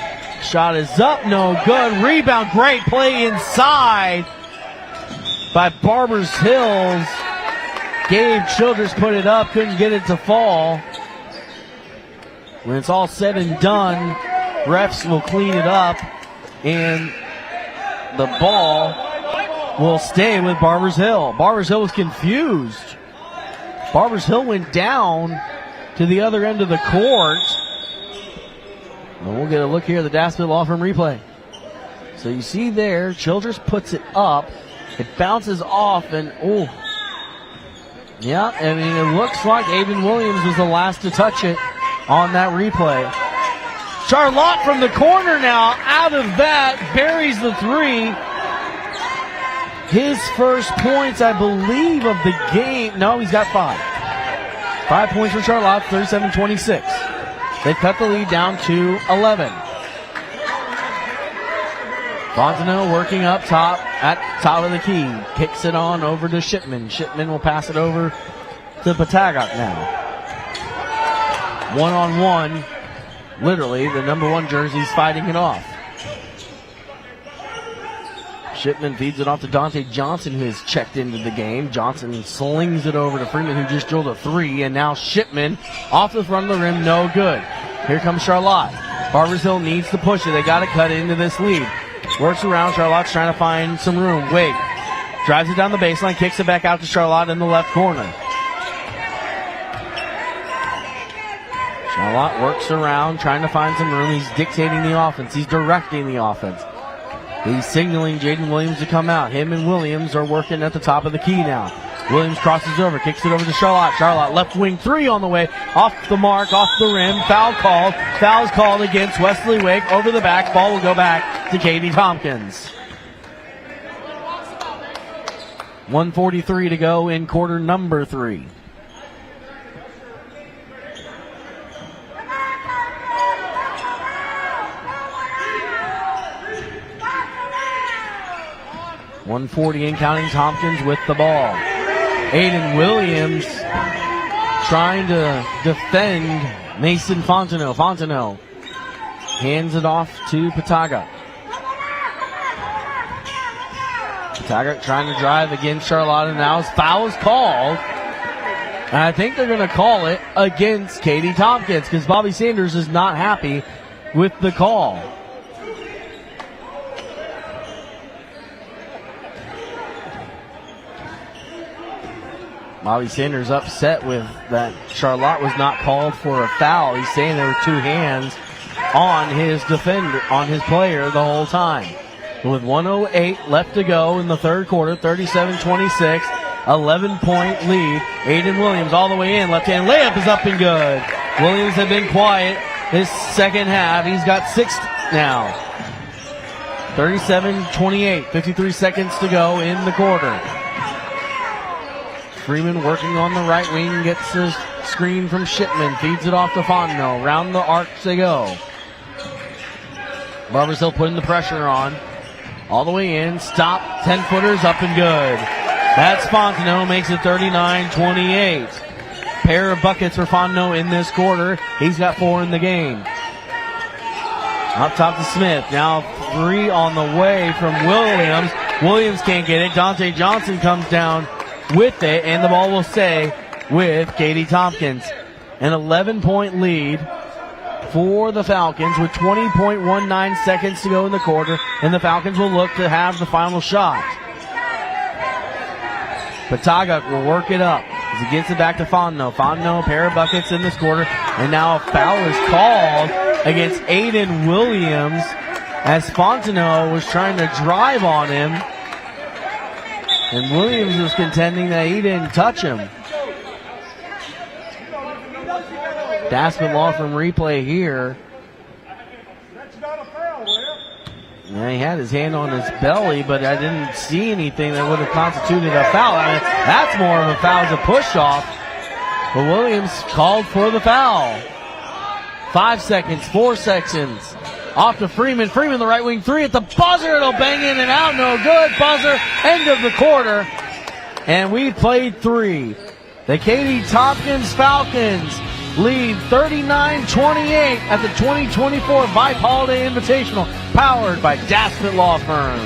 Shot is up. No good. Rebound. Great play inside by Barbers Hills. Gabe Childress put it up. Couldn't get it to fall. When it's all said and done, refs will clean it up, and the ball will stay with Barbers Hill. Barbers Hill was confused. Barbers Hill went down to the other end of the court. And we'll get a look here at the Dassville Law Firm replay. So you see there, Childress puts it up. It bounces off, and yeah, I mean, it looks like Aiden Williams was the last to touch it on that replay. Charlotte from the corner now, out of that, buries the three. His first points, I believe, of the game. No, he's got 5. 5 points for Charlotte, 37-26. They've cut the lead down to 11. Fontenot working up top at top of the key. Kicks it on over to Shipman. Shipman will pass it over to Patagok now. One-on-one, literally, the number 1 jersey's fighting it off. Shipman feeds it off to Dante Johnson, who has checked into the game. Johnson slings it over to Freeman, who just drilled a 3, and now Shipman off the front of the rim, no good. Here comes Charlotte. Barbers Hill needs to push it. They got to cut into this lead. Works around. Charlotte's trying to find some room. Wait. Drives it down the baseline, kicks it back out to Charlotte in the left corner. Charlotte works around, trying to find some room. He's dictating the offense. He's directing the offense. He's signaling Jaden Williams to come out. Him and Williams are working at the top of the key now. Williams crosses over, kicks it over to Charlotte. Charlotte left wing 3 on the way. Off the mark, off the rim. Foul called. Foul's called against Wesley Wake. Over the back. Ball will go back to Katie Tompkins. 1:43 to go in quarter number 3. 1:40 in counting. Tompkins with the ball. Aiden Williams trying to defend Mason Fontenot. Fontenot hands it off to Pataga. Pataga trying to drive against Charlotta. Now his foul is called. And I think they're going to call it against Katie Tompkins because Bobby Sanders is not happy with the call. Bobby Sanders upset with that Charlotte was not called for a foul. He's saying there were two hands on his defender, on his player the whole time. With 1:08 left to go in the third quarter, 37-26, 11-point lead. Aiden Williams all the way in, left-hand layup is up and good. Williams had been quiet this second half. He's got 6 now. 37-28, 53 seconds to go in the quarter. Freeman working on the right wing, gets a screen from Shipman, feeds it off to Fontenot. Round the arc they go. Barbers Hill putting the pressure on. All the way in, stop, 10-footers up and good. That's Fontenot, makes it 39-28. Pair of buckets for Fontenot in this quarter. He's got 4 in the game. Up top to Smith. Now 3 on the way from Williams. Williams can't get it. Dante Johnson comes down with it, and the ball will stay with Katie Tompkins. An 11-point lead for the Falcons with 20.19 seconds to go in the quarter, and the Falcons will look to have the final shot. Pataga will work it up as he gets it back to Fontenot. Fontenot, a pair of buckets in this quarter, and now a foul is called against Aiden Williams as Fontenot was trying to drive on him. And Williams was contending that he didn't touch him. Daspit Law from replay here. Yeah, he had his hand on his belly, but I didn't see anything that would have constituted a foul. I mean, that's more of a foul as a push-off. But Williams called for the foul. 5 seconds, 4 seconds. Off to Freeman. Freeman, the right wing 3 at the buzzer. It'll bang in and out. No good. Buzzer. End of the quarter. And we played 3. The Katie Tompkins Falcons lead 39-28 at the 2024 Vype Holiday Invitational, powered by Daspit Law Firm.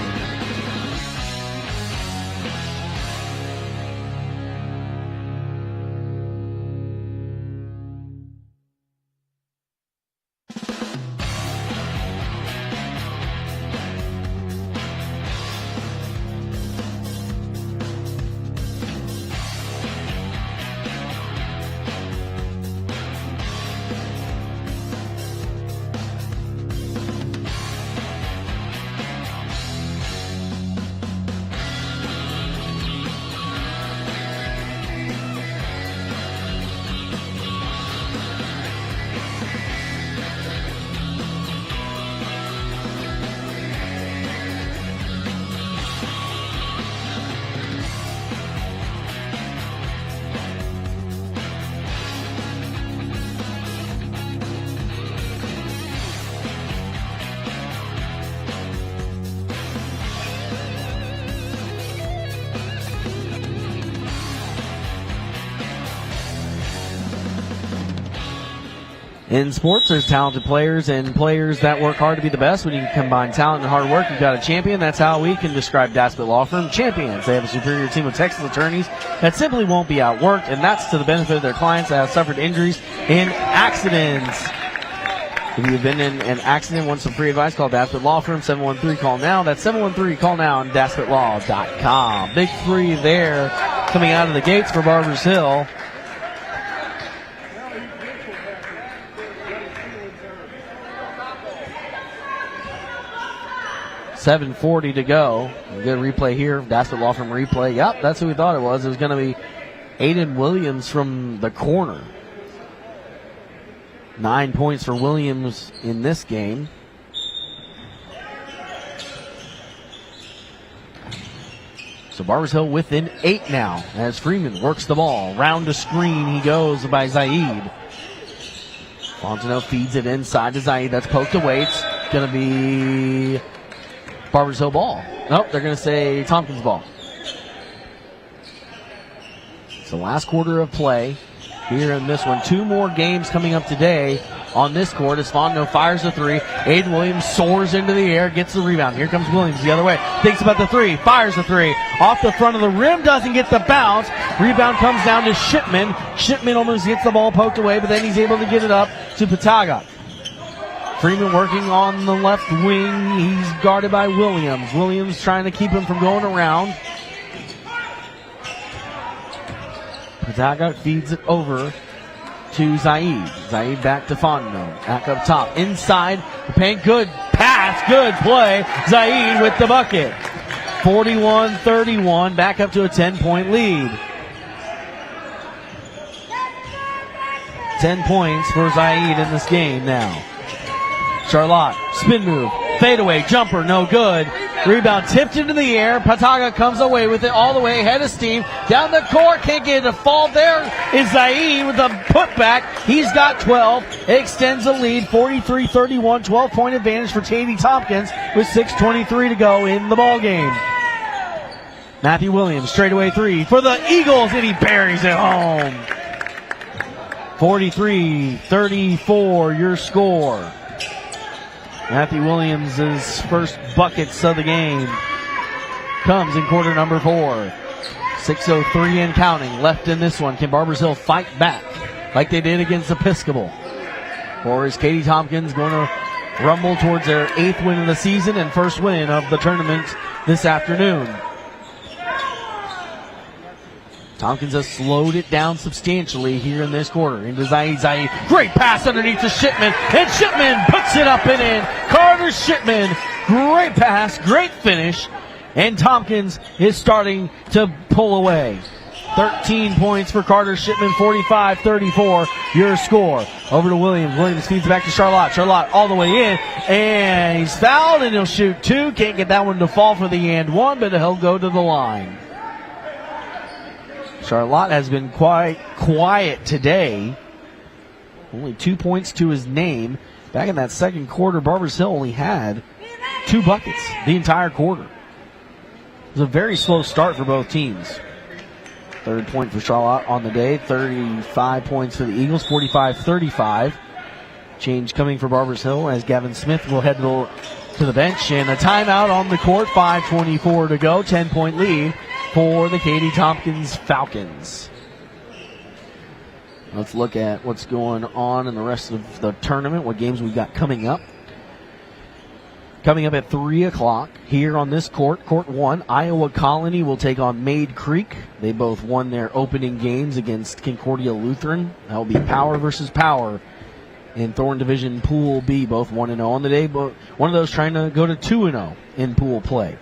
In sports, there's talented players and players that work hard to be the best. When you combine talent and hard work, you've got a champion. That's how we can describe Daspit Law Firm. Champions. They have a superior team of Texas attorneys that simply won't be outworked, and that's to the benefit of their clients that have suffered injuries in accidents. If you've been in an accident, want some free advice, call Daspit Law Firm, 713-CALL-NOW. That's 713-CALL-NOW on DaspitLaw.com. Big 3 there coming out of the gates for Barbers Hill. .740 to go. A good replay here. Daspit Law Firm replay. Yep, that's who we thought it was. It was going to be Aiden Williams from the corner. 9 points for Williams in this game. So Barbers Hill within 8 now as Freeman works the ball. Round to screen he goes by Zaid. Fontenot feeds it inside to Zaid. That's poked away. It's going to be Barbers Hill ball. Nope, they're going to say Tompkins ball. It's the last quarter of play here in this one. 2 more games coming up today on this court as Fontenot fires the 3. Aiden Williams soars into the air, gets the rebound. Here comes Williams the other way. Thinks about the 3, fires the 3. Off the front of the rim, doesn't get the bounce. Rebound comes down to Shipman. Shipman almost gets the ball poked away, but then he's able to get it up to Patagak. Freeman working on the left wing. He's guarded by Williams. Williams trying to keep him from going around. Patagak feeds it over to Zaid. Zaid back to Fontenot. Back up top. Inside the paint. Good pass. Good play. Zaid with the bucket. 41-31. Back up to a 10-point lead. 10 points for Zaid in this game now. Charlotte, spin move, fadeaway, jumper, no good. Rebound tipped into the air. Patagak comes away with it all the way, head of steam. Down the court, can't get it to fall. There is Zaid with a putback. He's got 12. Extends the lead, 43-31. 12-point advantage for Katie Tompkins with 6:23 to go in the ball game. Matthew Williams, straightaway 3 for the Eagles, and he buries it home. 43-34, your score. Matthew Williams' first buckets of the game comes in quarter number 4. 6:03 and counting left in this one. Can Barbers Hill fight back like they did against Episcopal? Or is Katie Tompkins going to rumble towards their 8th win of the season and first win of the tournament this afternoon? Tompkins has slowed it down substantially here in this quarter. Into Zaid. Zaid, great pass underneath to Shipman, and Shipman puts it up and in. Carter Shipman, great pass, great finish, and Tompkins is starting to pull away. 13 points for Carter Shipman, 45-34, your score. Over to Williams. Williams feeds back to Charlotte. Charlotte all the way in, and he's fouled, and he'll shoot 2. Can't get that one to fall for the and 1, but he'll go to the line. Charlotte has been quite quiet today. Only 2 points to his name. Back in that second quarter, Barbers Hill only had 2 buckets the entire quarter. It was a very slow start for both teams. 3rd point for Charlotte on the day. 35 points for the Eagles, 45-35. Change coming for Barbers Hill as Gavin Smith will head to the bench. And a timeout on the court, 5:24 to go. 10-point lead for the Katie Tompkins Falcons. Let's look at what's going on in the rest of the tournament, what games we've got coming up. Coming up at 3 o'clock here on this court, Court 1, Iowa Colony will take on Maid Creek. They both won their opening games against Concordia Lutheran. That will be power versus power in Thorne Division Pool B, both 1-0 on the day, but one of those trying to go to 2-0 in pool play.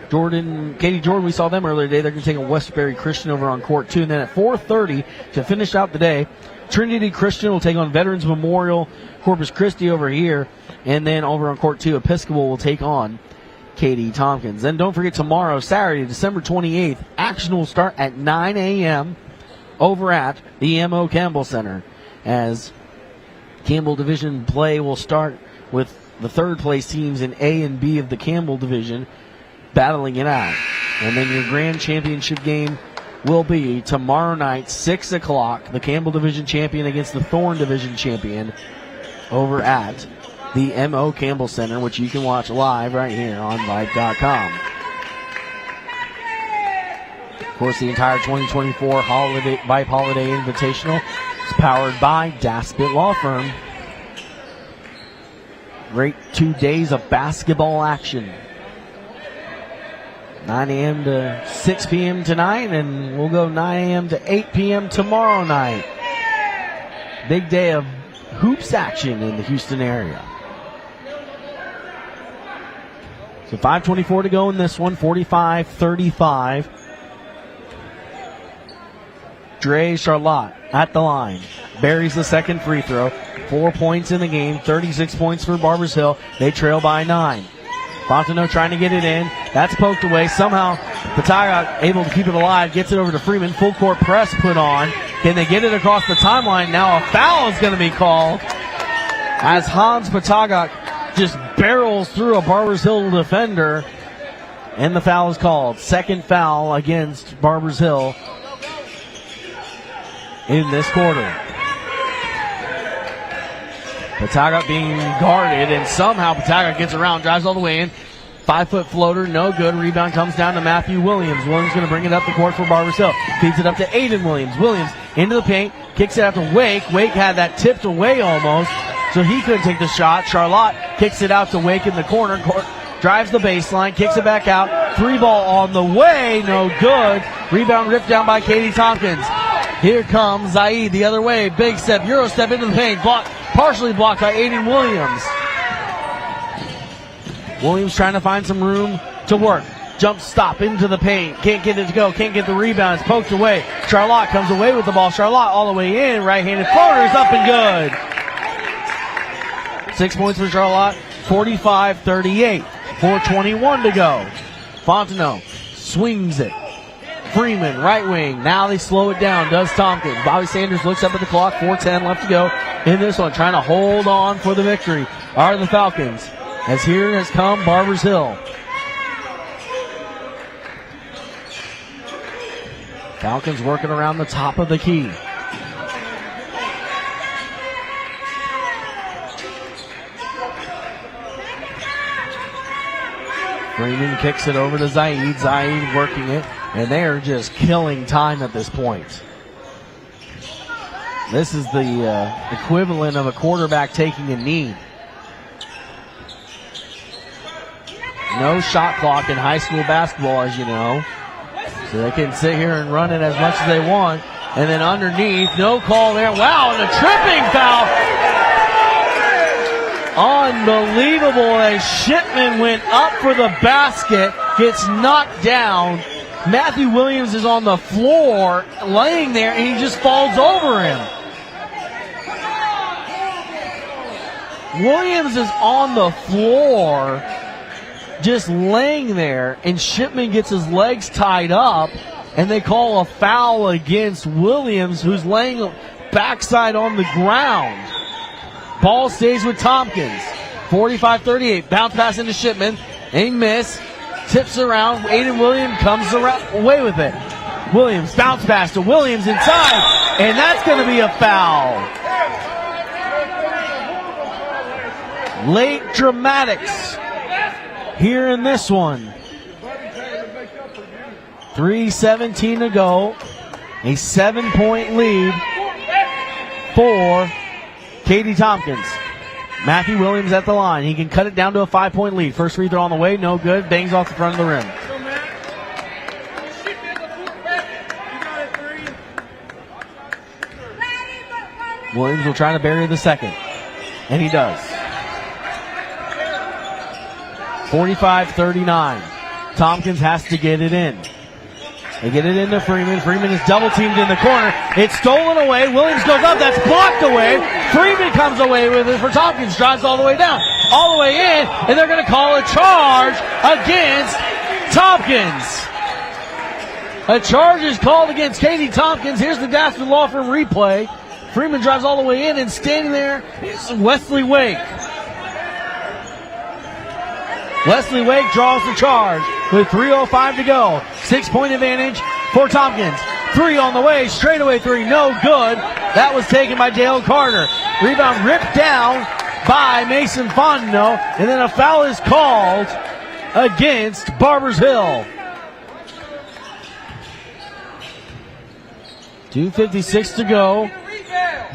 Katie Jordan, we saw them earlier today. They're going to take a Westbury Christian over on Court 2. And then at 4:30 to finish out the day, Trinity Christian will take on Veterans Memorial Corpus Christi over here. And then over on Court 2, Episcopal will take on Katie Tompkins. Then don't forget tomorrow, Saturday, December 28th, action will start at 9 a.m. over at the M.O. Campbell Center. As Campbell Division play will start with the 3rd place teams in A and B of the Campbell Division battling it out. And then your grand championship game will be tomorrow night, 6 o'clock, the Campbell Division champion against the Thorne Division champion over at the M.O. Campbell Center, which you can watch live right here on Vype.com. Of course, the entire 2024 Vype Holiday Invitational is powered by Daspit Law Firm. Great 2 days of basketball action. 9 a.m. to 6 p.m. tonight, and we'll go 9 a.m. to 8 p.m. tomorrow night. Big day of hoops action in the Houston area. So 5:24 to go in this one, 45-35. Dre Charlotte at the line. Buries the second free throw. 4 points in the game, 36 points for Barbers Hill. They trail by 9. Fontenot trying to get it in. That's poked away. Somehow, Patagak able to keep it alive. Gets it over to Freeman. Full court press put on. Can they get it across the timeline? Now a foul is going to be called as Hans Patagak just barrels through a Barbers Hill defender And the foul is called. Second foul against Barbers Hill in this quarter. Pataga being guarded, and somehow Pataga gets around, drives all the way in. 5-foot floater, no good. Rebound comes down to Matthew Williams. Williams going to bring it up the court for Barbers Hill. Feeds it up to Aiden Williams. Williams into the paint, kicks it out to Wake. Wake had that tipped away almost, so he couldn't take the shot. Charlotte kicks it out to Wake in the corner. Drives the baseline, kicks it back out. 3-ball on the way, no good. Rebound ripped down by Katie Tompkins. Here comes Zaid the other way. Big step, Euro step into the paint. Partially blocked by Aiden Williams. Williams trying to find some room to work. Jump stop into the paint. Can't get it to go. Can't get the rebound. It's poked away. Charlotte comes away with the ball. Charlotte all the way in. Right-handed floater is up and good. 6 points for Charlotte. 45-38. 4:21 to go. Fontenot swings it. Freeman, right wing. Now they slow it down. Does Tompkins. Bobby Sanders looks up at the clock. 4:10 left to go in this one. Trying to hold on for the victory are the Falcons. As here has come Barbers Hill. Falcons working around the top of the key. Freeman kicks it over to Zaid. Zaid working it, and they're just killing time at this point. This is the equivalent of a quarterback taking a knee. No shot clock in high school basketball, as you know. So they can sit here and run it as much as they want. And then underneath, no call there. Wow, and a tripping foul. Unbelievable as Shipman went up for the basket, gets knocked down. Matthew Williams is on the floor, laying there, and he just falls over him. Williams is on the floor, just laying there, and Shipman gets his legs tied up, and they call a foul against Williams, who's laying backside on the ground. Ball stays with Tompkins. 45-38. Bounce pass into Shipman. A miss. Tips around. Aiden Williams comes away with it. Williams, bounce pass to Williams inside, and that's going to be a foul. Late dramatics here in this one. 3:17 to go. A 7-point lead for Katie Tompkins. Matthew Williams at the line. He can cut it down to a 5-point lead. First free throw on the way, no good. Bangs off the front of the rim. Williams will try to bury the second, and he does. 45-39. Tompkins has to get it in. They get it into Freeman. Freeman is double teamed in the corner. It's stolen away. Williams goes up. That's blocked away. Freeman comes away with it for Tompkins. Drives all the way down. All the way in. And they're going to call a charge against Tompkins. A charge is called against Katie Tompkins. Here's the Dastard Law Firm replay. Freeman drives all the way in, and standing there is Wesley Wake. Wesley Wake draws the charge with 3:05 to go. 6-point advantage for Tompkins. 3 on the way, straightaway 3, no good. That was taken by Dale Carter. Rebound ripped down by Mason Fontenot, and then a foul is called against Barbers Hill. 2:56 to go.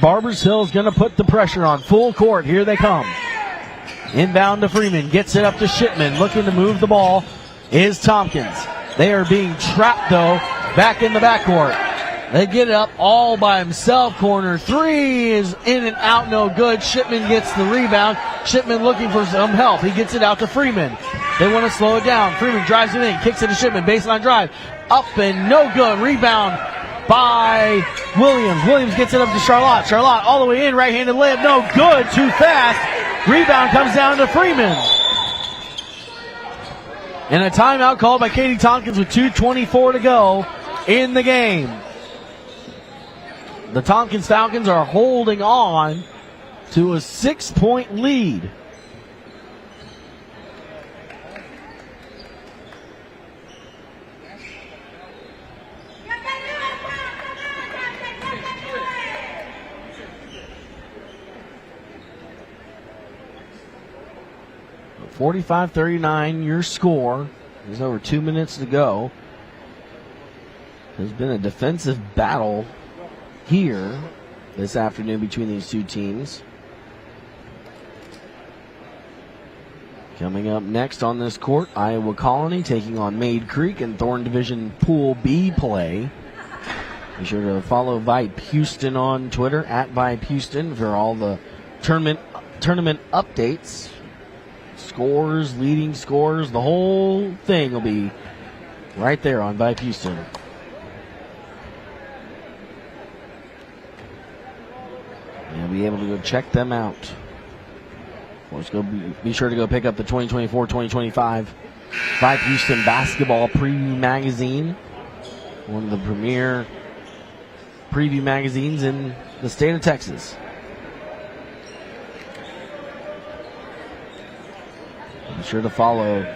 Barbers Hill is going to put the pressure on. Full court, here they come. Inbound to Freeman, gets it up to Shipman, looking to move the ball is Tompkins. They are being trapped, though, back in the backcourt. They get it up all by himself. Corner 3 is in and out, no good. Shipman gets the rebound. Shipman looking for some help. He gets it out to Freeman. They want to slow it down. Freeman drives it in, kicks it to Shipman. Baseline drive, up and no good. Rebound by Williams. Williams gets it up to Charlotte. Charlotte all the way in, right-handed layup, no good, too fast. Rebound comes down to Freeman. And a timeout called by Katie Tompkins with 2:24 to go in the game. The Tompkins Falcons are holding on to a 6-point lead. 45-39 your score. There's over 2 minutes to go. There's been a defensive battle here this afternoon between these two teams. Coming up next on this court, Iowa Colony taking on Maid Creek in Thorn Division Pool B play. Be sure to follow Vype Houston on Twitter, at Vype Houston, for all the tournament updates. Scores, leading scores, the whole thing will be right there on Vype Houston. You'll be able to go check them out. Of course, be sure to go pick up the 2024-2025 Vype Houston Basketball Preview Magazine, one of the premier preview magazines in the state of Texas. Be sure to follow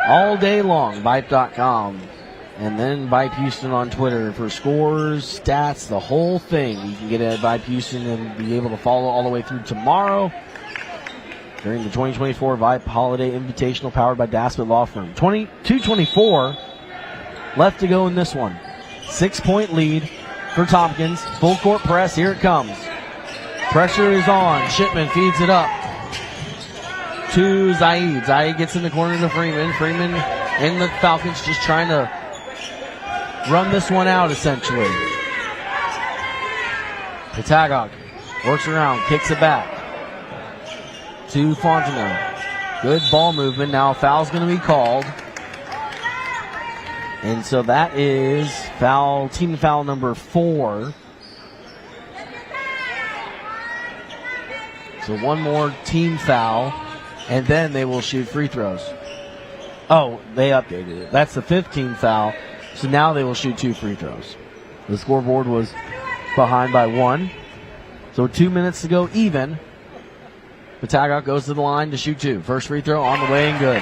all day long Vype.com and then Vype Houston on Twitter for scores, stats, the whole thing. You can get it at Vype Houston and be able to follow all the way through tomorrow during the 2024 Vype Holiday Invitational powered by Daspit Law Firm. 22-24 left to go in this one. 6-point lead for Tompkins. Full court press. Here it comes. Pressure is on. Shipman feeds it up to Zaid. Zaid gets in the corner to Freeman. Freeman and the Falcons just trying to run this one out, essentially. Patagok works around, kicks it back to Fontenot. Good ball movement. Now a foul's going to be called. And so that is team foul number 4. So one more team foul, and then they will shoot free throws. Oh, they updated it. That's the 15th foul. So now they will shoot 2 free throws. The scoreboard was behind by 1. So 2 minutes to go even. Patagok goes to the line to shoot 2. First free throw on the way and good.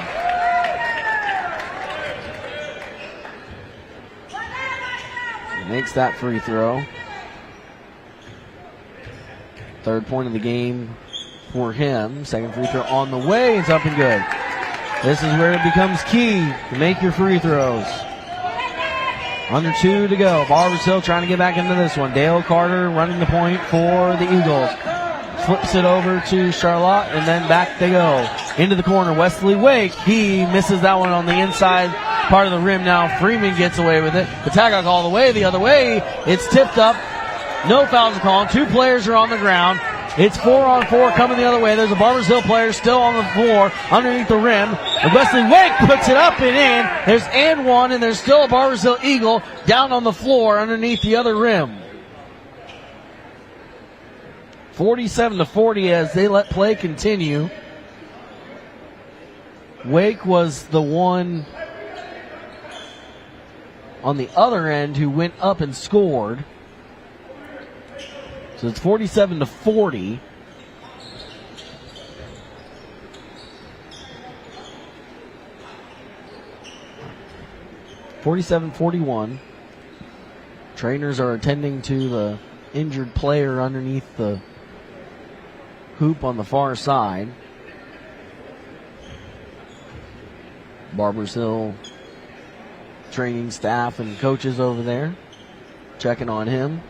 He makes that free throw. Third point of the game for him. Second free throw on the way. It's up and good. This is where it becomes key to make your free throws. Under 2 to go. Barbers Hill trying to get back into this one. Dale Carter running the point for the Eagles. Flips it over to Charlotte, and then back they go. Into the corner, Wesley Wake. He misses that one on the inside part of the rim. Now Freeman gets away with it. Patagok all the way, the other way. It's tipped up. No fouls are called. 2 players are on the ground. It's 4-on-4 coming the other way. There's a Barbers Hill player still on the floor underneath the rim. And Wesley Wake puts it up and in. There's and one, and there's still a Barbers Hill Eagle down on the floor underneath the other rim. 47-40 as they let play continue. Wake was the one on the other end who went up and scored. So it's 47-40. (47-41). Trainers are attending to the injured player underneath the hoop on the far side. Barbers Hill training staff and coaches over there checking on him.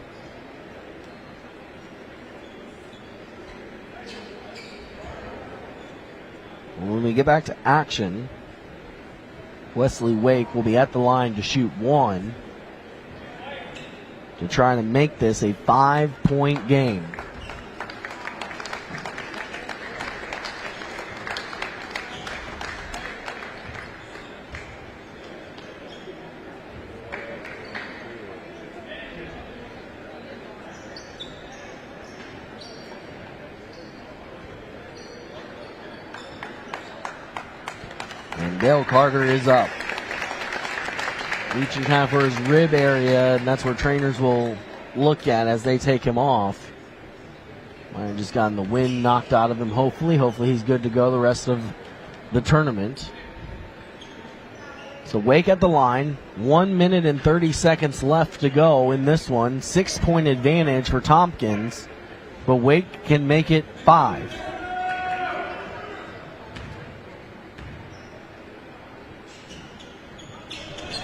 When we get back to action, Wesley Wake will be at the line to shoot 1 to try to make this a 5-point game. Dale Carter is up. Reaching kind of for his rib area, and that's where trainers will look at as they take him off. Might have just gotten the wind knocked out of him, hopefully. Hopefully he's good to go the rest of the tournament. So Wake at the line. 1 minute and 30 seconds left to go in this one. 6-point advantage for Tompkins, but Wake can make it 5.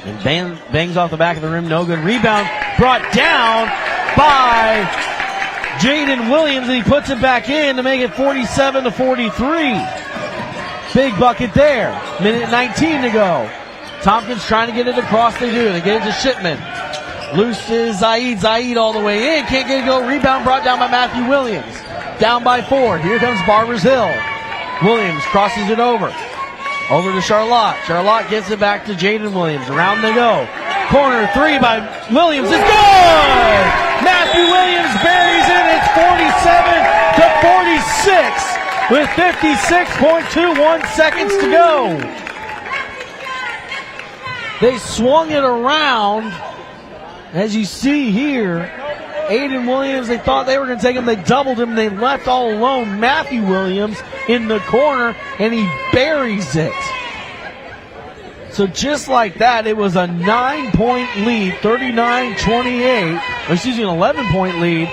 And bangs off the back of the rim. No good. Rebound brought down by Jaden Williams, and he puts it back in to make it 47-43. Big bucket there. Minute 19 to go. Tompkins trying to get it across. They do. They get it to Shipman. Loose is Zaid. Zaid all the way in. Can't get it to go. Rebound brought down by Matthew Williams. Down by 4. Here comes Barbers Hill. Williams crosses it over. Over to Charlotte. Charlotte gets it back to Jaden Williams. Around they go. Corner 3 by Williams is good! Matthew Williams buries it. It's 47-46 with 56.21 seconds to go. They swung it around. As you see here, Aiden Williams, they thought they were going to take him. They doubled him. They left all alone. Matthew Williams in the corner, and he buries it. So just like that, it was a 9-point lead, 39-28. Excuse me, an 11-point lead,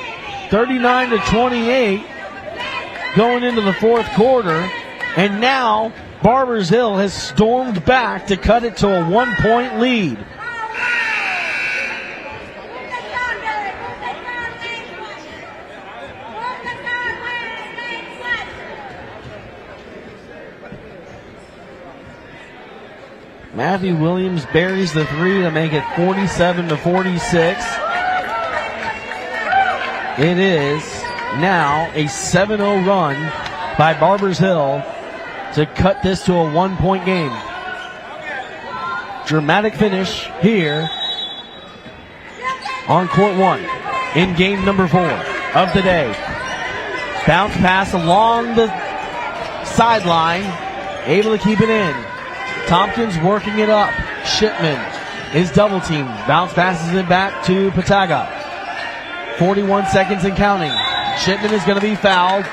39-28 going into the fourth quarter. And now Barbers Hill has stormed back to cut it to a 1-point lead. Matthew Williams buries the 3 to make it 47-46. It is now a 7-0 run by Barbers Hill to cut this to a 1-point game. Dramatic finish here on court 1 in game number 4 of the day. Bounce pass along the sideline, able to keep it in. Tompkins working it up. Shipman is double teamed. Bounce passes it back to Pataga. 41 seconds and counting. Shipman is going to be fouled.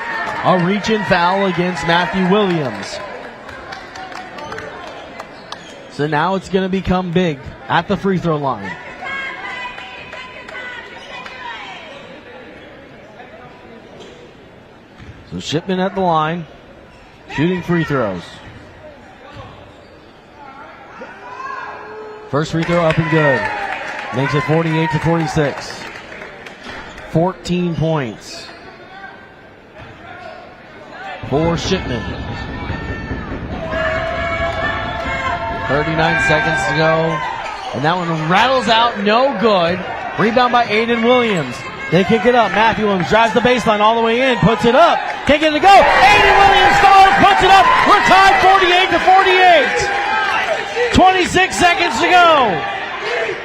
A reach-in foul against Matthew Williams. So now it's going to become big at the free throw line. So Shipman at the line, shooting free throws. First free throw up and good. Makes it 48-46. 14 points for Shipman. 39 seconds to go. And that one rattles out, no good. Rebound by Aiden Williams. They kick it up. Matthew Williams drives the baseline all the way in, puts it up. Can't get it to go. Aiden Williams falls, puts it up. We're tied 48-48. 26 seconds to go.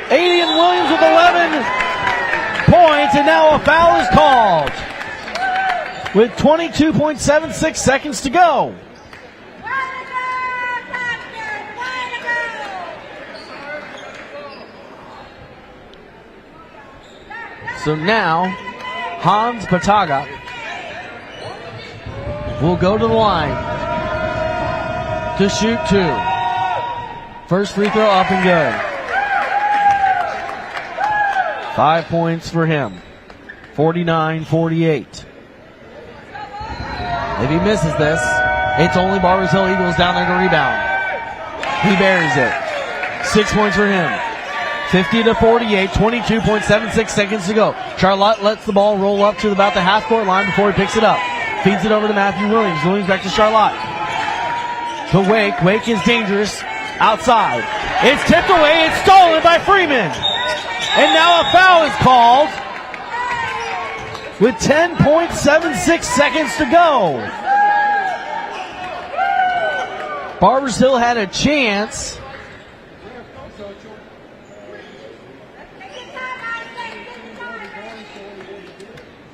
Aiden Williams with 11 points, and now a foul is called with 22.76 seconds to go. So now Hans Pataga will go to the line to shoot 2. First free throw up and good. 5 points for him. 49-48. If he misses this, it's only Barbers Hill Eagles down there to rebound. He buries it. 6 points for him. 50-48, 22.76 seconds to go. Charlotte lets the ball roll up to about the half-court line before he picks it up. Feeds it over to Matthew Williams. Williams back to Charlotte. To Wake. Wake is dangerous. Outside. It's tipped away. It's stolen by Freeman. And now a foul is called with 10.76 seconds to go. Barbers Hill had a chance.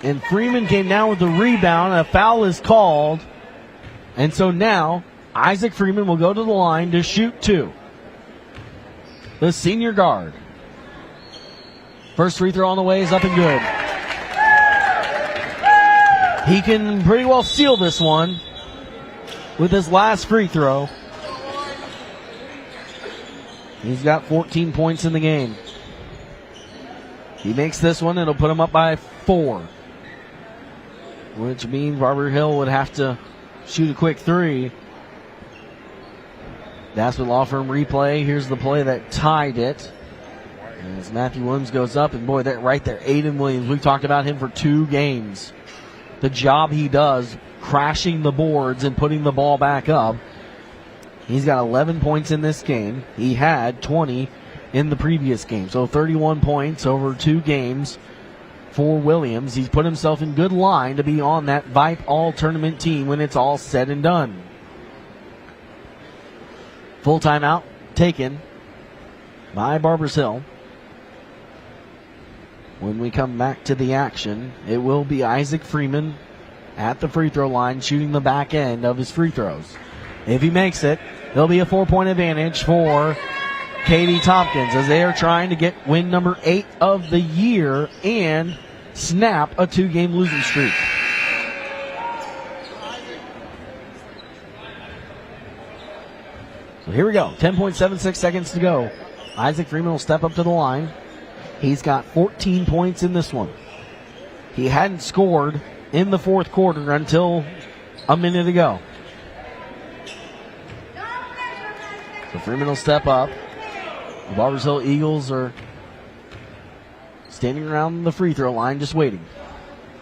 And Freeman came down with the rebound. A foul is called. And so now Isaac Freeman will go to the line to shoot 2. The senior guard. First free throw on the way is up and good. He can pretty well seal this one with his last free throw. He's got 14 points in the game. He makes this one, it'll put him up by 4. Which means Barbers Hill would have to shoot a quick 3. Daspit Law Firm replay. Here's the play that tied it. As Matthew Williams goes up, and boy, that right there, Aiden Williams. We've talked about him for 2 games. The job he does, crashing the boards and putting the ball back up. He's got 11 points in this game. He had 20 in the previous game. So 31 points over 2 games for Williams. He's put himself in good line to be on that Vype all-tournament team when it's all said and done. Full timeout taken by Barbers Hill. When we come back to the action, it will be Isaac Freeman at the free throw line shooting the back end of his free throws. If he makes it, there'll be a 4-point advantage for Katie Tompkins as they are trying to get win number 8 of the year and snap a 2-game losing streak. So here we go. 10.76 seconds to go. Isaac Freeman will step up to the line. He's got 14 points in this one. He hadn't scored in the fourth quarter until a minute ago. So Freeman will step up. The Barbers Hill Eagles are standing around the free throw line just waiting.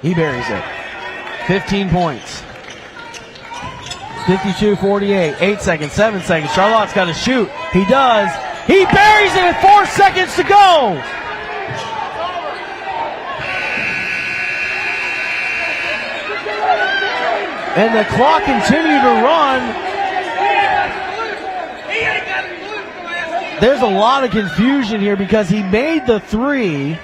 He buries it. 15 points. 52-48. 8 seconds, 7 seconds. Charlotte's got to shoot. He does. He buries it with 4 seconds to go. And the clock continued to run. There's a lot of confusion here because he made the 3.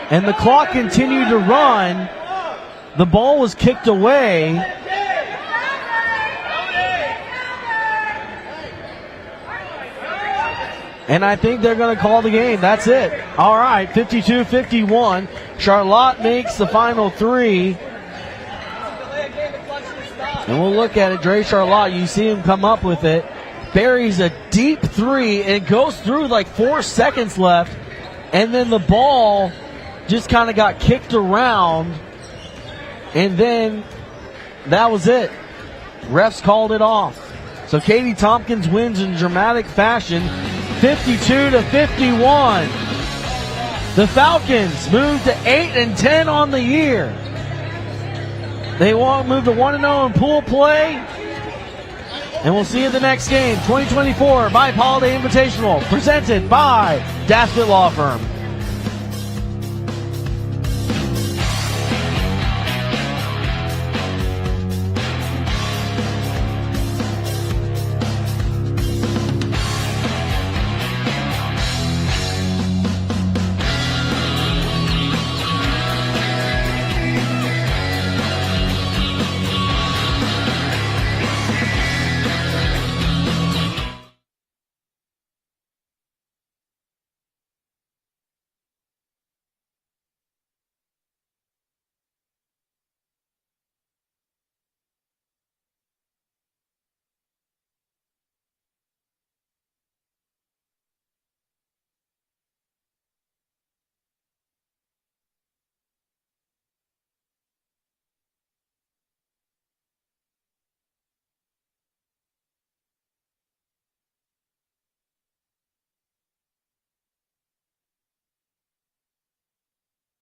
And the clock continued to run. The ball was kicked away. And I think they're going to call the game. That's it. All right, 52-51. Charlotte makes the final 3. And we'll look at it. Dre Charlotte, you see him come up with it. Buries a deep 3 and goes through like 4 seconds left. And then the ball just kind of got kicked around. And then that was it. Refs called it off. So Katie Tompkins wins in dramatic fashion, 52-51. The Falcons move to 8-10 on the year. They won't move to 1-0 in pool play. And we'll see you at the next game. 2024 Vype Holiday Invitational presented by Daspit Law Firm.